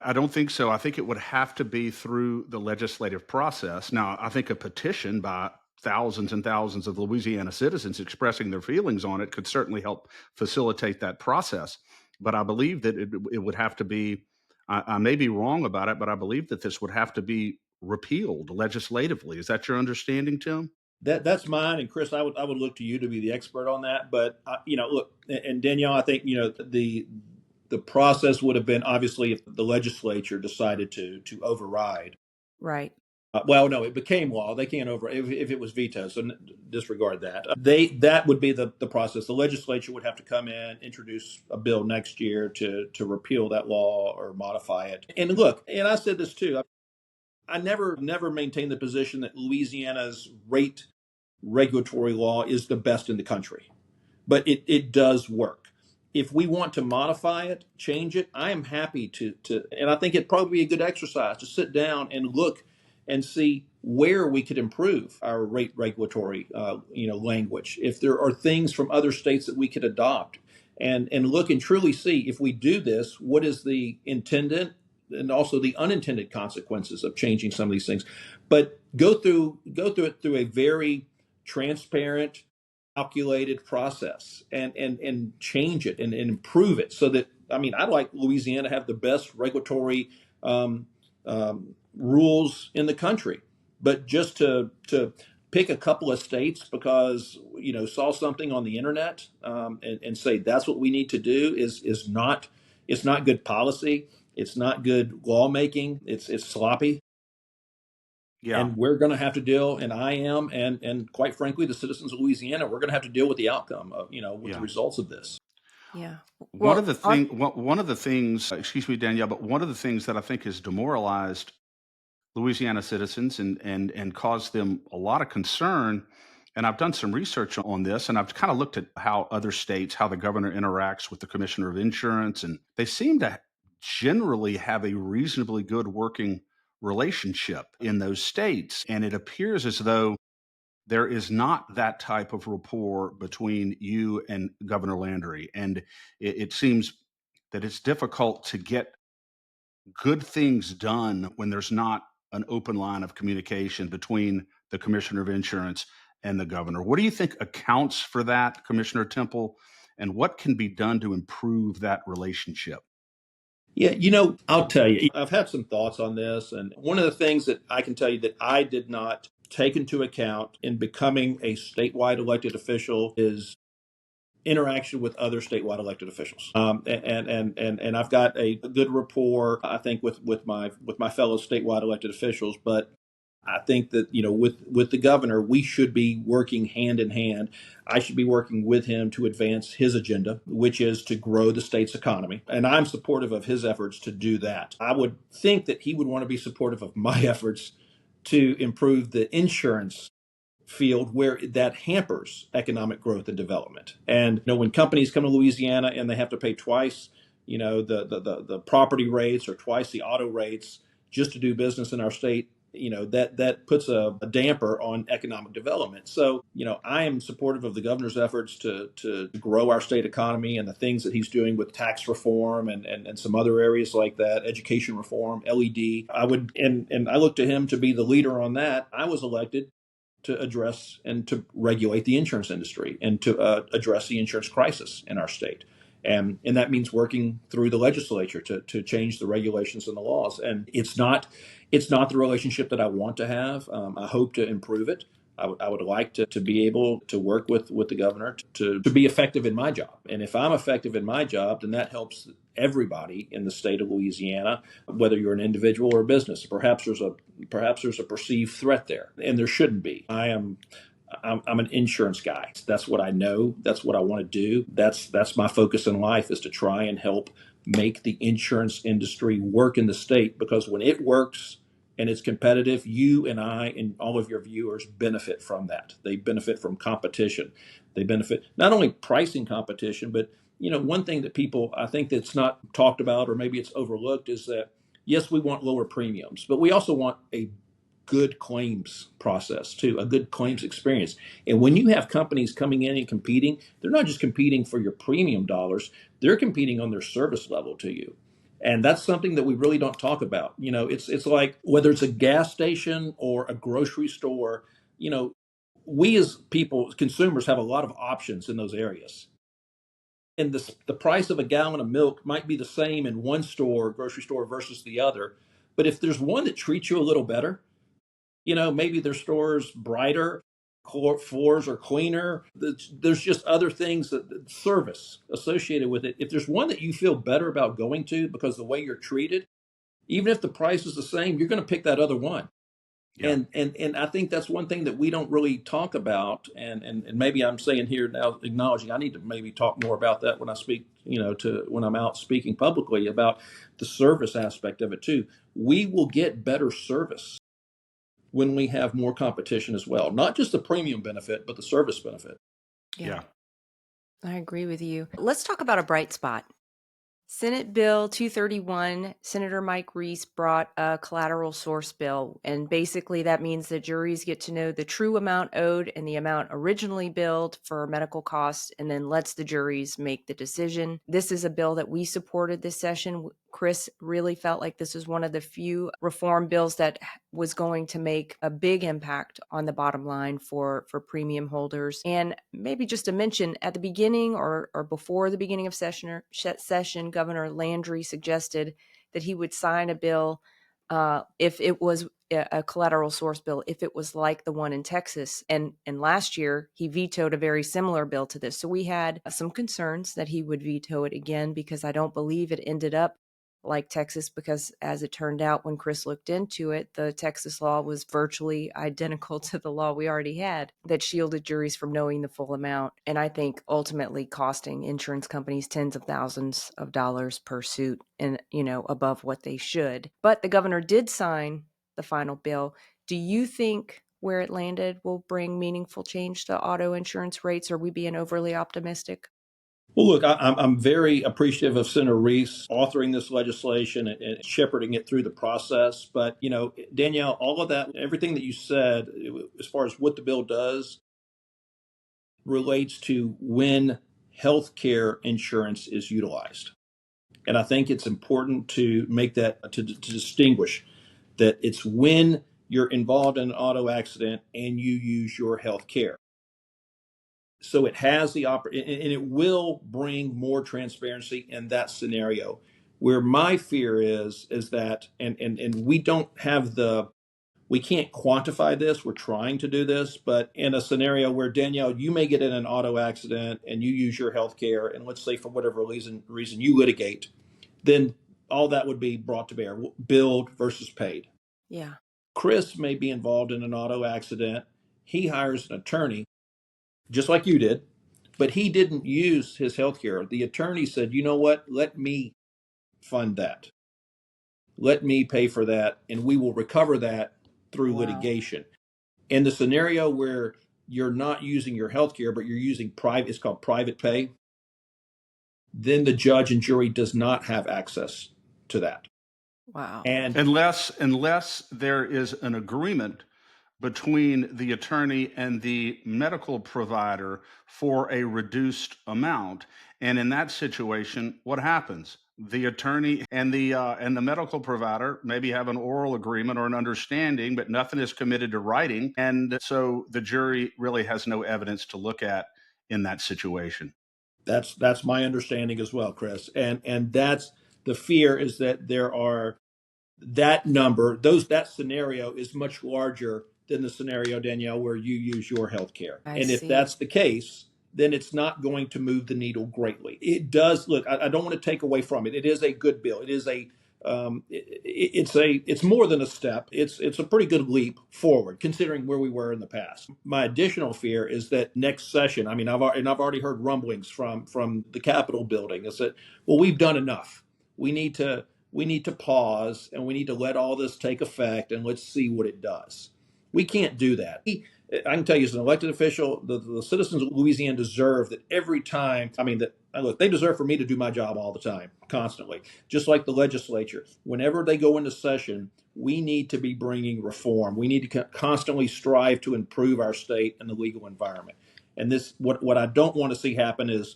S1: I don't think so. I think it would have to be through the legislative process. Now, I think a petition by thousands and thousands of Louisiana citizens expressing their feelings on it could certainly help facilitate that process. But I believe that it would have to be, I may be wrong about it, but I believe that this would have to be repealed legislatively. Is that your understanding, Tim?
S2: That's mine, and Chris, I would look to you to be the expert on that. But look, and Danielle, I think the process would have been obviously if the legislature decided to override.
S3: Right.
S2: Well, no, it became law. They can't over if it was vetoed, so disregard that. That would be the process. The legislature would have to come in, introduce a bill next year to repeal that law or modify it. And look, and I said this too. I never maintained the position that Louisiana's rate regulatory law is the best in the country, but it does work. If we want to modify it, change it, I am happy to, and I think it'd probably be a good exercise to sit down and look and see where we could improve our rate regulatory, language. If there are things from other states that we could adopt, and look and truly see if we do this, what is the intended and also the unintended consequences of changing some of these things. But go through it through a very transparent, calculated process and change it and improve it so that I'd like Louisiana to have the best regulatory rules in the country, but just to pick a couple of states because saw something on the internet and say that's what we need to do is not, it's not good policy, it's not good lawmaking, it's sloppy.
S1: Yeah.
S2: And we're going to have to deal, and I am, and quite frankly, the citizens of Louisiana, we're going to have to deal with the outcome of, with the results of this.
S3: Yeah.
S1: One of the things, excuse me, Danielle, but one of the things that I think has demoralized Louisiana citizens and caused them a lot of concern, and I've done some research on this, and I've kind of looked at how other states, how the governor interacts with the commissioner of insurance, and they seem to generally have a reasonably good working relationship in those states. And it appears as though there is not that type of rapport between you and Governor Landry. And it seems that it's difficult to get good things done when there's not an open line of communication between the commissioner of insurance and the governor. What do you think accounts for that, Commissioner Temple? And what can be done to improve that relationship?
S2: Yeah, I'll tell you, I've had some thoughts on this. And one of the things that I can tell you that I did not take into account in becoming a statewide elected official is interaction with other statewide elected officials. And I've got a good rapport, I think, with my fellow statewide elected officials. But I think that with the governor, we should be working hand in hand. I should be working with him to advance his agenda, which is to grow the state's economy. And I'm supportive of his efforts to do that. I would think that he would want to be supportive of my efforts to improve the insurance field where that hampers economic growth and development. And when companies come to Louisiana and they have to pay twice, the property rates or twice the auto rates just to do business in our state, that puts a damper on economic development. So, I am supportive of the governor's efforts to grow our state economy and the things that he's doing with tax reform and some other areas like that, education reform, LED. And I look to him to be the leader on that. I was elected to address and to regulate the insurance industry and to address the insurance crisis in our state. And that means working through the legislature to change the regulations and the laws. And it's not the relationship that I want to have. I hope to improve it. I would like to be able to work with the governor to be effective in my job. And if I'm effective in my job, then that helps everybody in the state of Louisiana, whether you're an individual or a business. Perhaps there's a perceived threat there, and there shouldn't be. I'm an insurance guy. That's what I know. That's what I want to do. That's my focus in life, is to try and help make the insurance industry work in the state, because when it works and it's competitive, you and I and all of your viewers benefit from that. They benefit from competition. They benefit not only pricing competition, but one thing that people, I think, that's not talked about, or maybe it's overlooked, is that yes, we want lower premiums, but we also want a good claims process too, a good claims experience. And when you have companies coming in and competing, they're not just competing for your premium dollars, they're competing on their service level to you. And that's something that we really don't talk about. It's like whether it's a gas station or a grocery store, we as people, consumers, have a lot of options in those areas. And the price of a gallon of milk might be the same in one store, grocery store, versus the other. But if there's one that treats you a little better, maybe their store's brighter, floors are cleaner. There's just other things service associated with it. If there's one that you feel better about going to because the way you're treated, even if the price is the same, you're going to pick that other one.
S1: Yeah.
S2: And I think that's one thing that we don't really talk about. And maybe I'm saying here now, acknowledging I need to maybe talk more about that when I speak, to when I'm out speaking publicly about the service aspect of it too. We will get better service when we have more competition as well, not just the premium benefit, but the service benefit.
S1: Yeah.
S3: I agree with you. Let's talk about a bright spot. Senate Bill 231, Senator Mike Reese brought a collateral source bill, and basically that means that juries get to know the true amount owed and the amount originally billed for medical costs, and then lets the juries make the decision. This is a bill that we supported this session. Chris really felt like this was one of the few reform bills that was going to make a big impact on the bottom line for premium holders. And maybe just to mention, at the beginning or before the beginning of session, Governor Landry suggested that he would sign a bill if it was a collateral source bill, if it was like the one in Texas. And last year, he vetoed a very similar bill to this. So we had some concerns that he would veto it again, because I don't believe it ended up like Texas, because as it turned out, when Chris looked into it, the Texas law was virtually identical to the law we already had that shielded juries from knowing the full amount. And I think ultimately costing insurance companies tens of thousands of dollars per suit, and, above what they should. But the governor did sign the final bill. Do you think where it landed will bring meaningful change to auto insurance rates? Or are we being overly optimistic?
S2: Well, look, I'm very appreciative of Senator Reese authoring this legislation and shepherding it through the process. But, Danielle, all of that, everything that you said, as far as what the bill does, relates to when healthcare insurance is utilized. And I think it's important to make that, to distinguish that it's when you're involved in an auto accident and you use your health care. So it has the and it will bring more transparency in that scenario. Where my fear is that, and we don't have we can't quantify this. We're trying to do this, but in a scenario where, Danielle, you may get in an auto accident and you use your health care, and let's say for whatever reason you litigate, then all that would be brought to bear, billed versus paid.
S3: Yeah.
S2: Chris may be involved in an auto accident. He hires an attorney, just like you did, but he didn't use his health care. The attorney said, you know what, let me fund that. Let me pay for that, and we will recover that through litigation. In the scenario where you're not using your health care, but you're using it's called private pay, then the judge and jury does not have access to that.
S3: Wow.
S2: And
S1: unless there is an agreement between the attorney and the medical provider for a reduced amount. And in that situation, what happens? The attorney and the medical provider maybe have an oral agreement or an understanding, but nothing is committed to writing. And so the jury really has no evidence to look at in that situation.
S2: That's my understanding as well, Chris. And that's the fear, is that there are that number, that scenario is much larger than the scenario, Danielle, where you use your health care. And if that's the case, then it's not going to move the needle greatly. It does. Look, I don't want to take away from it. It is a good bill. It is it's more than a step. It's a pretty good leap forward considering where we were in the past. My additional fear is that next session, I mean, I've already heard rumblings from the Capitol building, is that, well, we've done enough. We need to pause, and we need to let all this take effect, and let's see what it does. We can't do that. I can tell you, as an elected official, the citizens of Louisiana deserve that every time. Look, they deserve for me to do my job all the time, constantly. Just like the legislature, whenever they go into session, we need to be bringing reform. We need to constantly strive to improve our state and the legal environment. And what I don't want to see happen is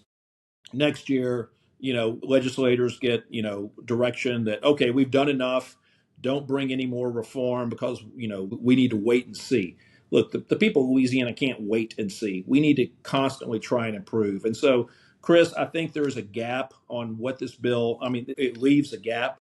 S2: next year legislators get, direction that, okay, we've done enough. Don't bring any more reform because, we need to wait and see. Look, the people of Louisiana can't wait and see. We need to constantly try and improve. And so, Chris, I think there is a gap on what this bill, it leaves a gap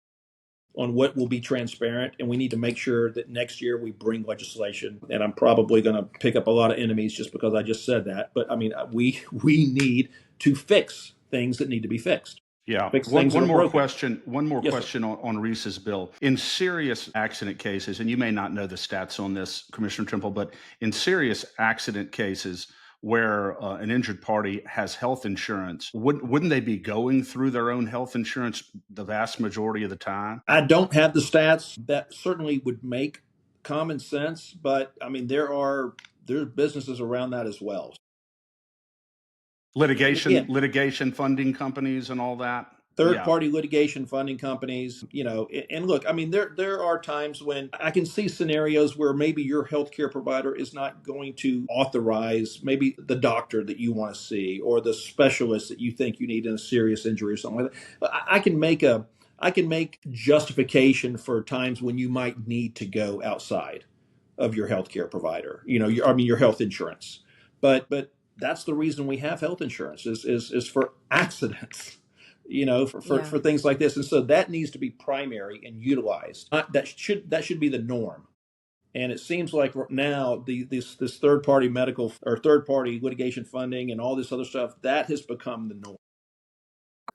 S2: on what will be transparent. And we need to make sure that next year we bring legislation. And I'm probably going to pick up a lot of enemies just because I just said that. But we need to fix things that need to be fixed.
S1: Yeah.
S2: Fix
S1: One,
S2: things that
S1: one
S2: are
S1: more
S2: broken.
S1: question. One more
S2: Yes, sir.
S1: question on Reese's bill. In serious accident cases, and you may not know the stats on this, Commissioner Trimble, but in serious accident cases where an injured party has health insurance, wouldn't they be going through their own health insurance the vast majority of the time?
S2: I don't have the stats. That certainly would make common sense, but there's businesses around that as well. And again,
S1: Litigation funding companies and all that.
S2: third
S1: Yeah.
S2: party litigation funding companies, and look, there are times when I can see scenarios where maybe your healthcare provider is not going to authorize maybe the doctor that you want to see or the specialist that you think you need in a serious injury or something like that. But I can make justification for times when you might need to go outside of your healthcare provider, your health insurance. But that's the reason we have health insurance is for accidents,
S3: Yeah.
S2: for things like this. And so that needs to be primary and utilized. That should be the norm. And it seems like now this third party medical or third party litigation funding and all this other stuff that has become the norm.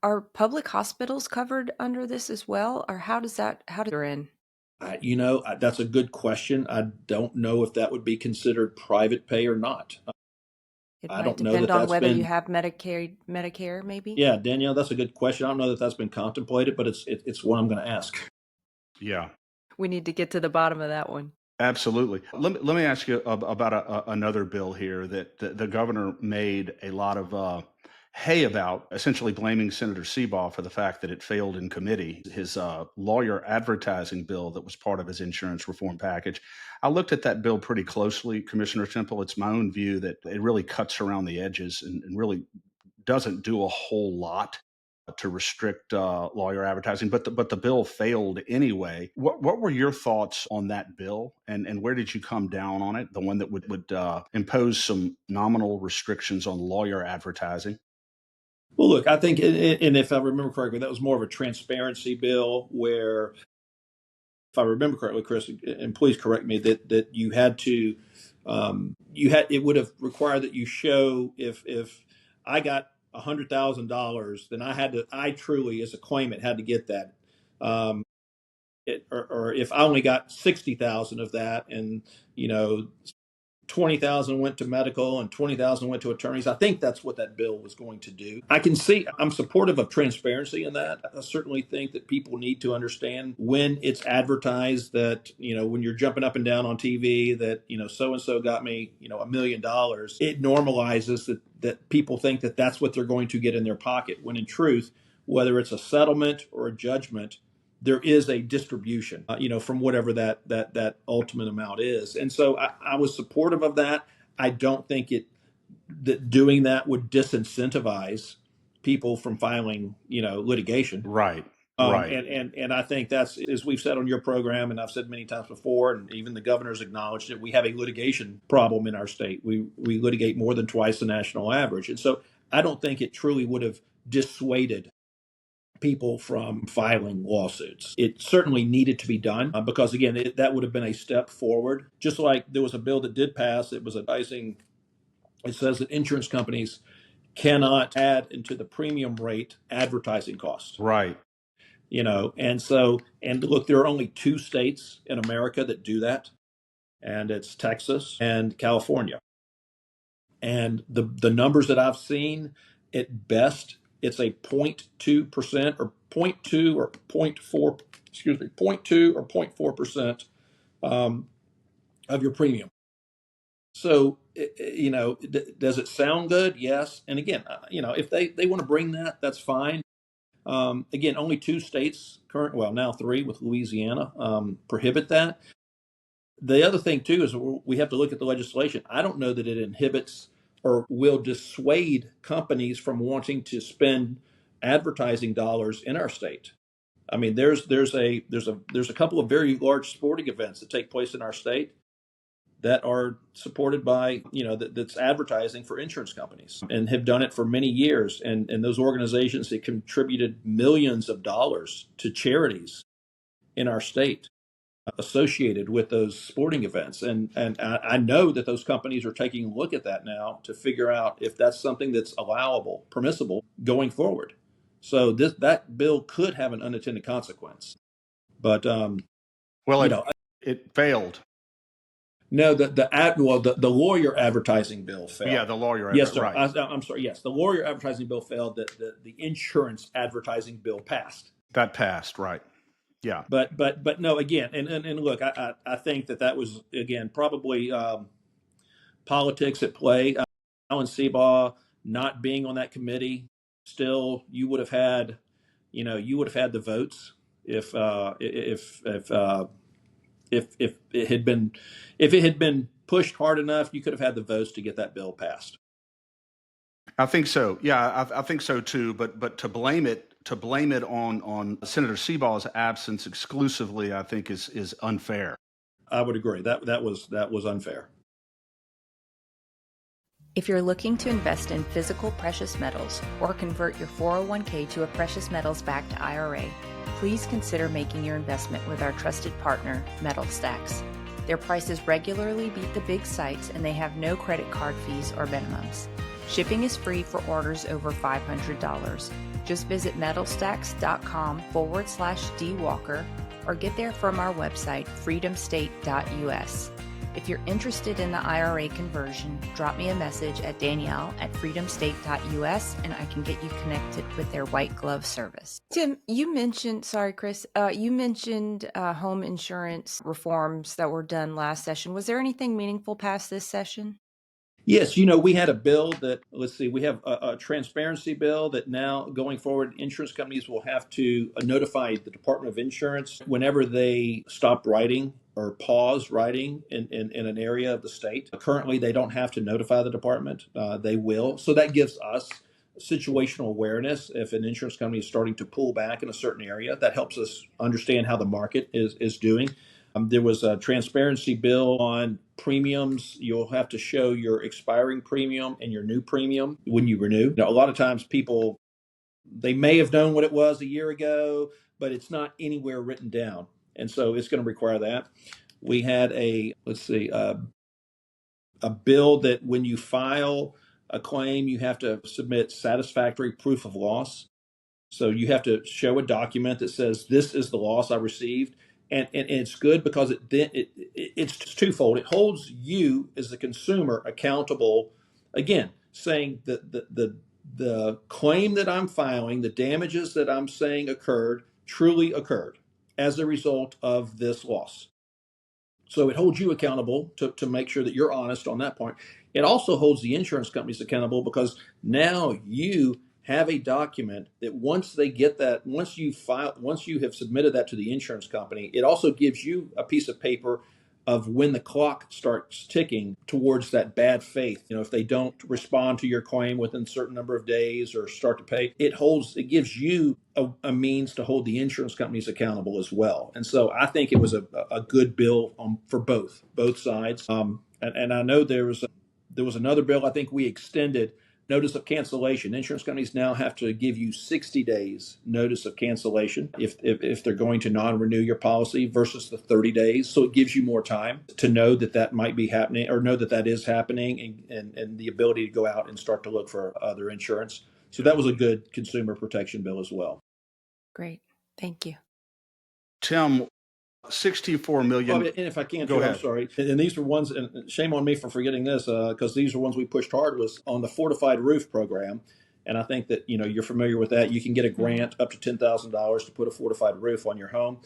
S3: Are public hospitals covered under this as well, or how does you're in?
S2: That's a good question. I don't know if that would be considered private pay or not.
S3: It
S2: I
S3: might
S2: don't know
S3: depend
S2: that
S3: on
S2: that's
S3: whether you
S2: been.
S3: have Medicare, maybe.
S2: Yeah, Danielle, that's a good question. I don't know that that's been contemplated, but it's one I'm going to ask.
S1: Yeah.
S3: We need to get to the bottom of that one.
S1: Absolutely. Let me ask you about another bill here that the governor made a lot of hay about, essentially blaming Senator Seabaugh for the fact that it failed in committee. His lawyer advertising bill that was part of his insurance reform package. I looked at that bill pretty closely, Commissioner Temple. It's my own view that it really cuts around the edges and really doesn't do a whole lot to restrict lawyer advertising, but the bill failed anyway. What were your thoughts on that bill, and where did you come down on it? The one that would impose some nominal restrictions on lawyer advertising.
S2: Well, look, I think, and if I remember correctly, that was more of a transparency bill where, if I remember correctly, Chris, and please correct me, that you had to, it would have required that you show if I got $100,000, then I truly, as a claimant, had to get that. Or if I only got 60,000 of that, and 20,000 went to medical and 20,000 went to attorneys. I think that's what that bill was going to do. I'm supportive of transparency in that. I certainly think that people need to understand when it's advertised that, when you're jumping up and down on TV that, so and so got me, $1 million. It normalizes that people think that that's what they're going to get in their pocket, when in truth, whether it's a settlement or a judgment, there is a distribution, from whatever that ultimate amount is. And so I was supportive of that. I don't think that doing that would disincentivize people from filing, litigation.
S1: Right. Right.
S2: And I think that's, as we've said on your program, and I've said many times before, and even the governor's acknowledged it, we have a litigation problem in our state. We litigate more than twice the national average. And so I don't think it truly would have dissuaded people from filing lawsuits. It certainly needed to be done because, again, that would have been a step forward. Just like there was a bill that did pass, it was advising, it says that insurance companies cannot add into the premium rate advertising costs.
S1: Right.
S2: And look, there are only two states in America that do that, and it's Texas and California. And the numbers that I've seen, at best, it's a 0.2% or 0.2 or 0.4, 0.2 or 0.4% of your premium. So, does it sound good? Yes. And again, if they want to bring that, that's fine. Again, only two states, now three with Louisiana, prohibit that. The other thing, too, is we have to look at the legislation. I don't know that it inhibits or will dissuade companies from wanting to spend advertising dollars in our state. I mean, there's a couple of very large sporting events that take place in our state that are supported by, that's advertising for insurance companies and have done it for many years. And those organizations that contributed millions of dollars to charities in our state associated with those sporting events. And I know that those companies are taking a look at that now to figure out if that's something that's allowable, permissible going forward. So that bill could have an unintended consequence. But,
S1: it failed.
S2: No, the lawyer advertising bill failed.
S1: Yeah, the lawyer.
S2: Yes, sir.
S1: Right.
S2: I'm sorry. Yes, the lawyer advertising bill failed. The insurance advertising bill passed.
S1: That passed, right? Yeah.
S2: But no. Again, and look, I think that was again probably politics at play. Alan Seabaugh not being on that committee, still you would have had the votes if it had been pushed hard enough, you could have had the votes to get that bill passed.
S1: I think so. Yeah, I think so too. But to blame it on Senator Seabaugh's absence exclusively, I think is unfair.
S2: I would agree. That was unfair.
S3: If you're looking to invest in physical precious metals or convert your 401k to a precious metals backed IRA, please consider making your investment with our trusted partner, MetalStacks. Their prices regularly beat the big sites and they have no credit card fees or minimums. Shipping is free for orders over $500. Just visit metalstacks.com/dwalker or get there from our website, freedomstate.us. If you're interested in the IRA conversion, drop me a message at Danielle at freedomstate.us and I can get you connected with their white glove service. Tim, you mentioned, Chris, you mentioned home insurance reforms that were done last session. Was there anything meaningful past this session?
S2: Yes, we had a bill that, we have a transparency bill that now going forward, insurance companies will have to notify the Department of Insurance whenever they stop writing or pause writing in an area of the state. Currently, they don't have to notify the department. They will. So that gives us situational awareness. If an insurance company is starting to pull back in a certain area, that helps us understand how the market is doing. There was a transparency bill on premiums. You'll have to show your expiring premium and your new premium when you renew. Now, a lot of times people, they may have known what it was a year ago, but it's not anywhere written down. And so it's going to require that. We had a bill that when you file a claim, you have to submit satisfactory proof of loss. So you have to show a document that says, this is the loss I received. And it's good because it's twofold. It holds you as the consumer accountable, again, saying that the claim that I'm filing, the damages that I'm saying occurred, truly occurred as a result of this loss. So it holds you accountable to make sure that you're honest on that point. It also holds the insurance companies accountable because now you have a document that once you have submitted that to the insurance company, it also gives you a piece of paper of when the clock starts ticking towards that bad faith. If they don't respond to your claim within a certain number of days or start to pay, it gives you a means to hold the insurance companies accountable as well. And so I think it was a good bill for both sides. And I know there was another bill. I think we extended notice of cancellation. Insurance companies now have to give you 60 days notice of cancellation if they're going to non-renew your policy versus the 30 days. So it gives you more time to know that might be happening or know that is happening and the ability to go out and start to look for other insurance. So that was a good consumer protection bill as well.
S3: Great. Thank you.
S1: Tim, 64 million.
S2: And if I can,
S1: go ahead.
S2: I'm sorry. And these were ones, and shame on me for forgetting this, because these are ones we pushed hard, was on the fortified roof program. And I think that, you're familiar with that. You can get a grant up to $10,000 to put a fortified roof on your home.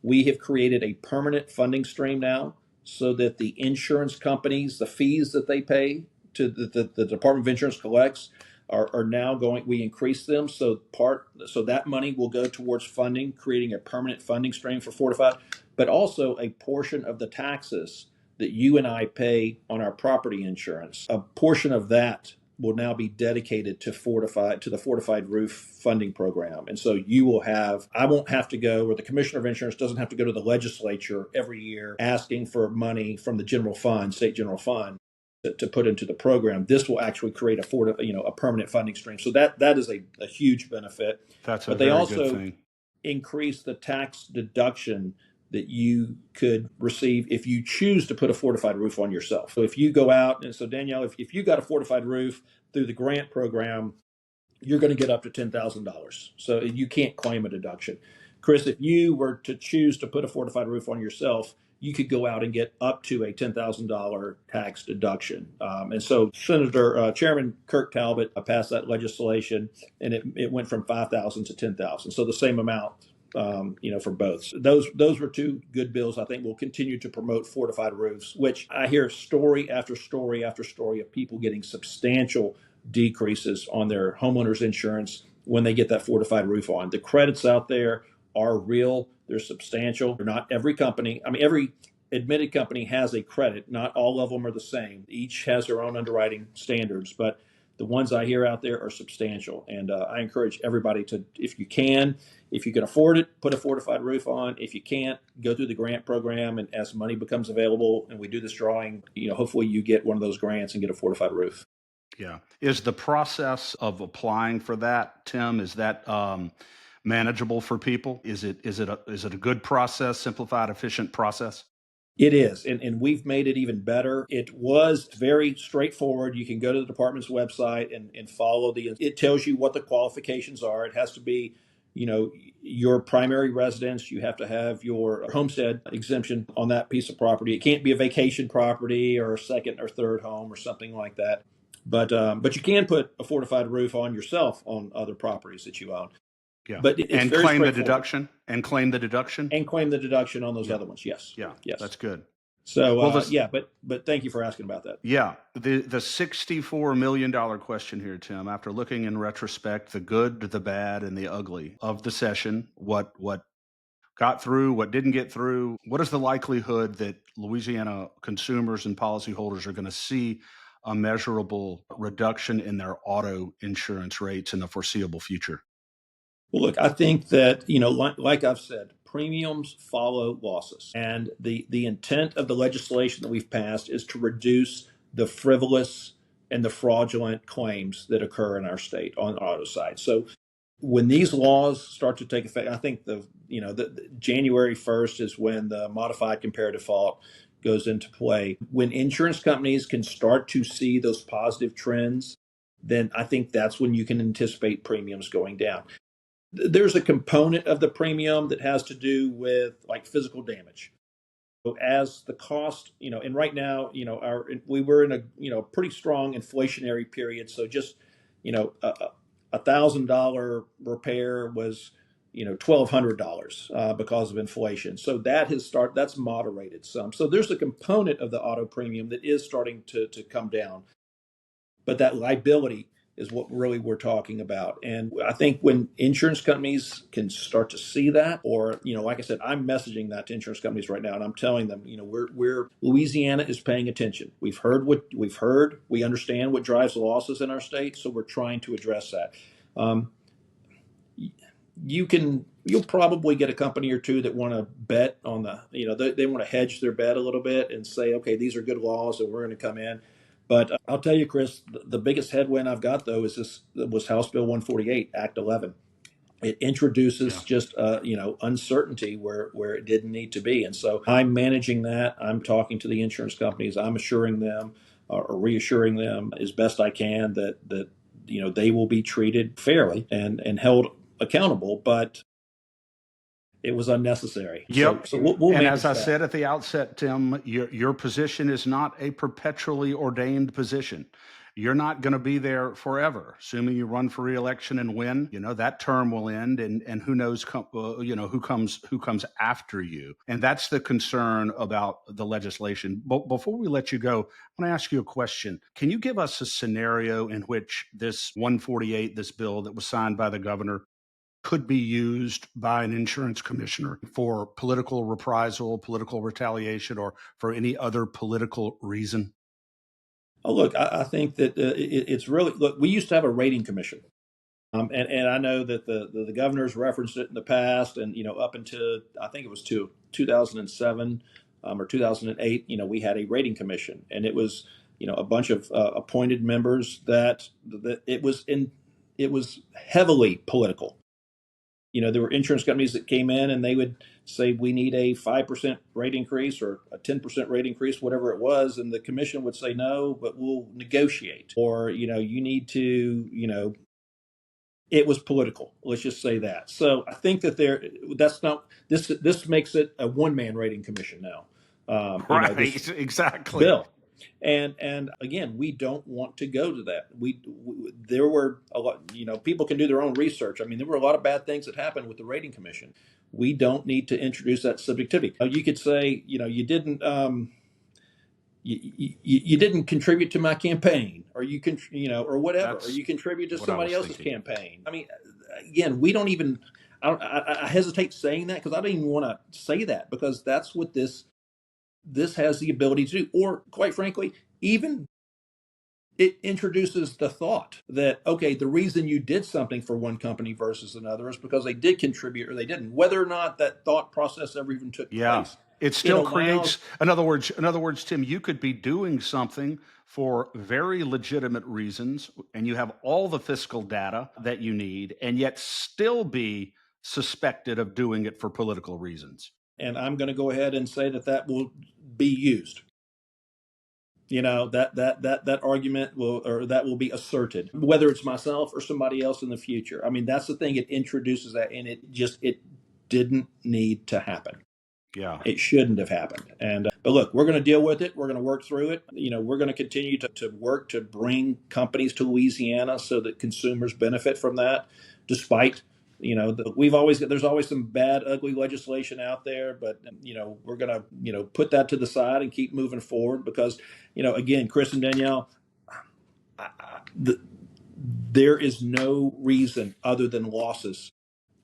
S2: We have created a permanent funding stream now so that the insurance companies, the fees that they pay to the Department of Insurance collects are now we increase them. So that money will go towards funding, creating a permanent funding stream for fortified, but also a portion of the taxes that you and I pay on our property insurance. A portion of that will now be dedicated to the fortified roof funding program. And so I won't have to go, or the commissioner of insurance doesn't have to go to the legislature every year asking for money from the general fund, state general fund, to put into the program. This will actually create a permanent funding stream. So that is a huge benefit.
S1: That's a
S2: But they
S1: very good
S2: also
S1: thing.
S2: increase the tax deduction that you could receive if you choose to put a fortified roof on yourself. So if you go out, and so Danielle, if you got a fortified roof through the grant program, you're going to get up to $10,000. So you can't claim a deduction. Chris, if you were to choose to put a fortified roof on yourself, you could go out and get up to a $10,000 tax deduction. And so Chairman Kirk Talbot passed that legislation, and it went from 5,000 to 10,000. So the same amount, for both. Those were two good bills. I think will continue to promote fortified roofs, which I hear story after story after story of people getting substantial decreases on their homeowners insurance when they get that fortified roof on. The credits out there are real. They're substantial. They're not every company. I mean, every admitted company has a credit. Not all of them are the same. Each has their own underwriting standards, but the ones I hear out there are substantial. And I encourage everybody to, if you can afford it, put a fortified roof on. If you can't, go through the grant program. And as money becomes available and we do this drawing, hopefully you get one of those grants and get a fortified roof.
S1: Yeah. Is the process of applying for that, Tim, is that manageable for people? Is it a good process, simplified, efficient process?
S2: It is, and we've made it even better. It was very straightforward. You can go to the department's website and follow it tells you what the qualifications are. It has to be, your primary residence. You have to have your homestead exemption on that piece of property. It can't be a vacation property or a second or third home or something like that. But you can put a fortified roof on yourself on other properties that you own.
S1: Yeah.
S2: But it's
S1: and
S2: very
S1: claim the
S2: straightforward.
S1: deduction and claim the deduction.
S2: And claim the deduction on those
S1: Yeah.
S2: other ones. Yes.
S1: Yeah.
S2: Yes.
S1: That's good.
S2: So
S1: Well,
S2: but thank you for asking about that.
S1: Yeah, the $64 million question here, Tim. After looking in retrospect, the good, the bad, and the ugly of the session, what got through, what didn't get through, what is the likelihood that Louisiana consumers and policyholders are going to see a measurable reduction in their auto insurance rates in the foreseeable future?
S2: Well, look, I think that, like I've said, premiums follow losses. And the intent of the legislation that we've passed is to reduce the frivolous and the fraudulent claims that occur in our state on the auto side. So when these laws start to take effect, I think the January 1st is when the modified comparative fault goes into play. When insurance companies can start to see those positive trends, then I think that's when you can anticipate premiums going down. There's a component of the premium that has to do with like physical damage. So as the cost, and right now, we were in a pretty strong inflationary period. So just, $1,000 repair was, $1,200 because of inflation. So that's moderated some. So there's a component of the auto premium that is starting to come down, but that liability is what really we're talking about. And I think when insurance companies can start to see that, or, like I said, I'm messaging that to insurance companies right now, and I'm telling them, we're Louisiana is paying attention. We've heard, we understand what drives losses in our state, so we're trying to address that. You'll probably get a company or two that want to bet on they want to hedge their bet a little bit and say, okay, these are good laws and we're going to come in. But I'll tell you, Chris, the biggest headwind I've got, though, was House Bill 148, Act 11. It introduces just uncertainty where it didn't need to be. And so I'm managing that. I'm talking to the insurance companies. I'm assuring them or reassuring them as best I can that they will be treated fairly and held accountable. But it was unnecessary.
S1: Yep.
S2: So we'll
S1: and
S2: manage
S1: as I
S2: that.
S1: said at the outset, Tim, your position is not a perpetually ordained position. You're not going to be there forever. Assuming you run for re-election and win, that term will end, and who knows, who comes after you. And that's the concern about the legislation. But before we let you go, I want to ask you a question. Can you give us a scenario in which this 148, this bill that was signed by the governor, could be used by an insurance commissioner for political reprisal, political retaliation, or for any other political reason?
S2: Oh, look, I think that it's really, look, we used to have a rating commission. And I know that the governor's referenced it in the past, and up until I think it was 2007 or 2008, we had a rating commission, and it was a bunch of appointed members that it was heavily political. There were insurance companies that came in and they would say we need a 5% rate increase or a 10% rate increase, whatever it was, and the commission would say no, but we'll negotiate, or you need to it was political. Let's just say that. So I think that that's not this. This makes it a one-man rating commission now.
S1: Right, exactly.
S2: Bill, and again, we don't want to go to that. There were a lot. People can do their own research. I mean, there were a lot of bad things that happened with the rating commission. We don't need to introduce that subjectivity. You could say, you didn't. You didn't contribute to my campaign, or or whatever, or you contribute to somebody else's campaign. I mean, again, we don't even. I hesitate saying that because I don't even want to say that, because that's what this has the ability to do. Or quite frankly, even it introduces the thought that, okay, the reason you did something for one company versus another is because they did contribute or they didn't, whether or not that thought process ever even took place.
S1: It still creates, in other words, Tim, you could be doing something for very legitimate reasons, and you have all the fiscal data that you need, and yet still be suspected of doing it for political reasons.
S2: And I'm going to go ahead and say that will be used. That argument will be asserted, whether it's myself or somebody else in the future. I mean, that's the thing. It introduces that, and it didn't need to happen.
S1: Yeah,
S2: it shouldn't have happened. And but look, we're going to deal with it. We're going to work through it. We're going to continue to work to bring companies to Louisiana so that consumers benefit from that, despite there's always some bad, ugly legislation out there, but we're going to put that to the side and keep moving forward, because again, Chris and Danielle, there is no reason other than losses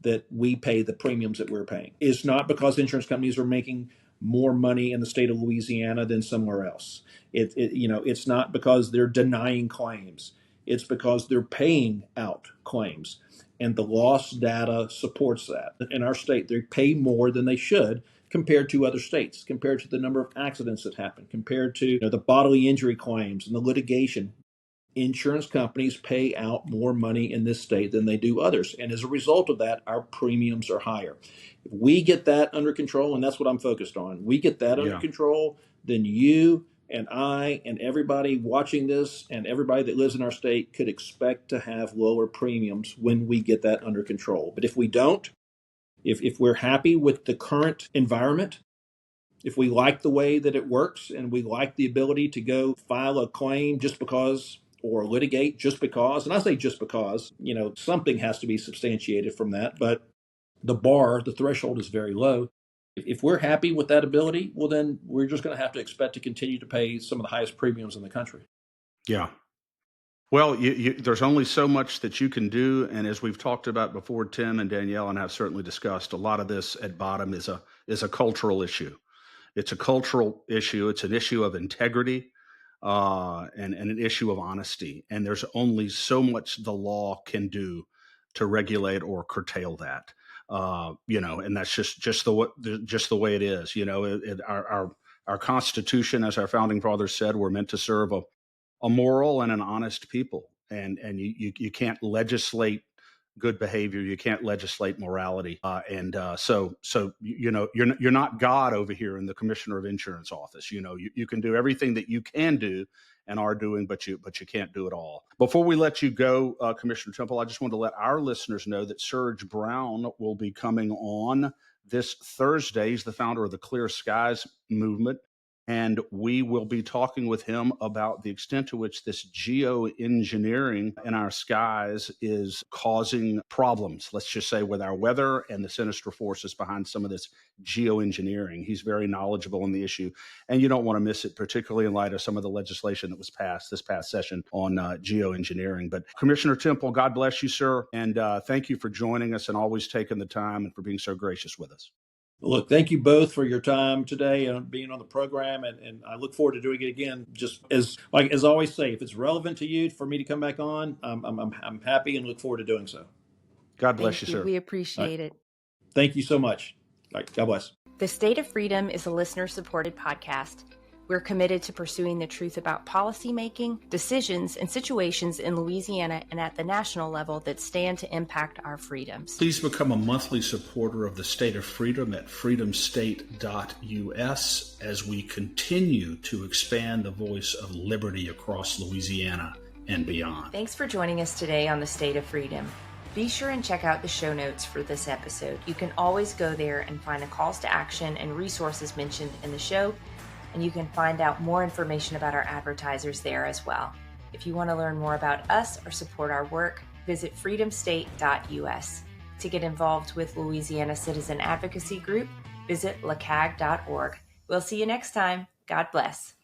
S2: that we pay the premiums that we're paying. It's not because insurance companies are making more money in the state of Louisiana than somewhere else. It's not because they're denying claims. It's because they're paying out claims, and the loss data supports that. In our state, they pay more than they should compared to other states, compared to the number of accidents that happen, compared to the bodily injury claims and the litigation. Insurance companies pay out more money in this state than they do others. And as a result of that, our premiums are higher. If we get that under control, and that's what I'm focused on, we get that under control, then you and I and everybody watching this and everybody that lives in our state could expect to have lower premiums when we get that under control. But if we don't, if we're happy with the current environment, if we like the way that it works and we like the ability to go file a claim just because, or litigate just because, and I say just because, something has to be substantiated from that, but the threshold is very low. If we're happy with that ability, well, then we're just going to have to expect to continue to pay some of the highest premiums in the country.
S1: Yeah. Well, there's only so much that you can do. And as we've talked about before, Tim and Danielle and have certainly discussed, a lot of this at bottom is a cultural issue. It's a cultural issue. It's an issue of integrity and an issue of honesty. And there's only so much the law can do to regulate or curtail that. And that's just the way it is. Our Constitution, as our founding fathers said, we're meant to serve a moral and an honest people, and you can't legislate good behavior. You can't legislate morality, so you're not God over here in the Commissioner of Insurance office. You can do everything that you can do and are doing, but you can't do it all. Before we let you go, Commissioner Temple, I just want to let our listeners know that Serge Brown will be coming on this Thursday. He's the founder of the Clear Skies movement. And we will be talking with him about the extent to which this geoengineering in our skies is causing problems, let's just say, with our weather and the sinister forces behind some of this geoengineering. He's very knowledgeable on the issue, and you don't want to miss it, particularly in light of some of the legislation that was passed this past session on geoengineering. But Commissioner Temple, God bless you, sir, and thank you for joining us and always taking the time and for being so gracious with us.
S2: Look, thank you both for your time today and being on the program, and I look forward to doing it again. Just as I always say, if it's relevant to you for me to come back on, I'm happy and look forward to doing so.
S1: God bless
S3: Thank
S1: you,
S3: you.
S1: sir.
S3: We
S2: All
S3: appreciate
S2: right.
S3: it.
S2: Thank you so much. All right. God bless.
S3: The State of Freedom is a listener-supported podcast. We're committed to pursuing the truth about policymaking, decisions, and situations in Louisiana and at the national level that stand to impact our freedoms.
S1: Please become a monthly supporter of the State of Freedom at freedomstate.us as we continue to expand the voice of liberty across Louisiana and beyond.
S3: Thanks for joining us today on the State of Freedom. Be sure and check out the show notes for this episode. You can always go there and find the calls to action and resources mentioned in the show, and you can find out more information about our advertisers there as well. If you want to learn more about us or support our work, visit freedomstate.us. To get involved with Louisiana Citizen Advocacy Group, visit lacag.org. We'll see you next time. God bless.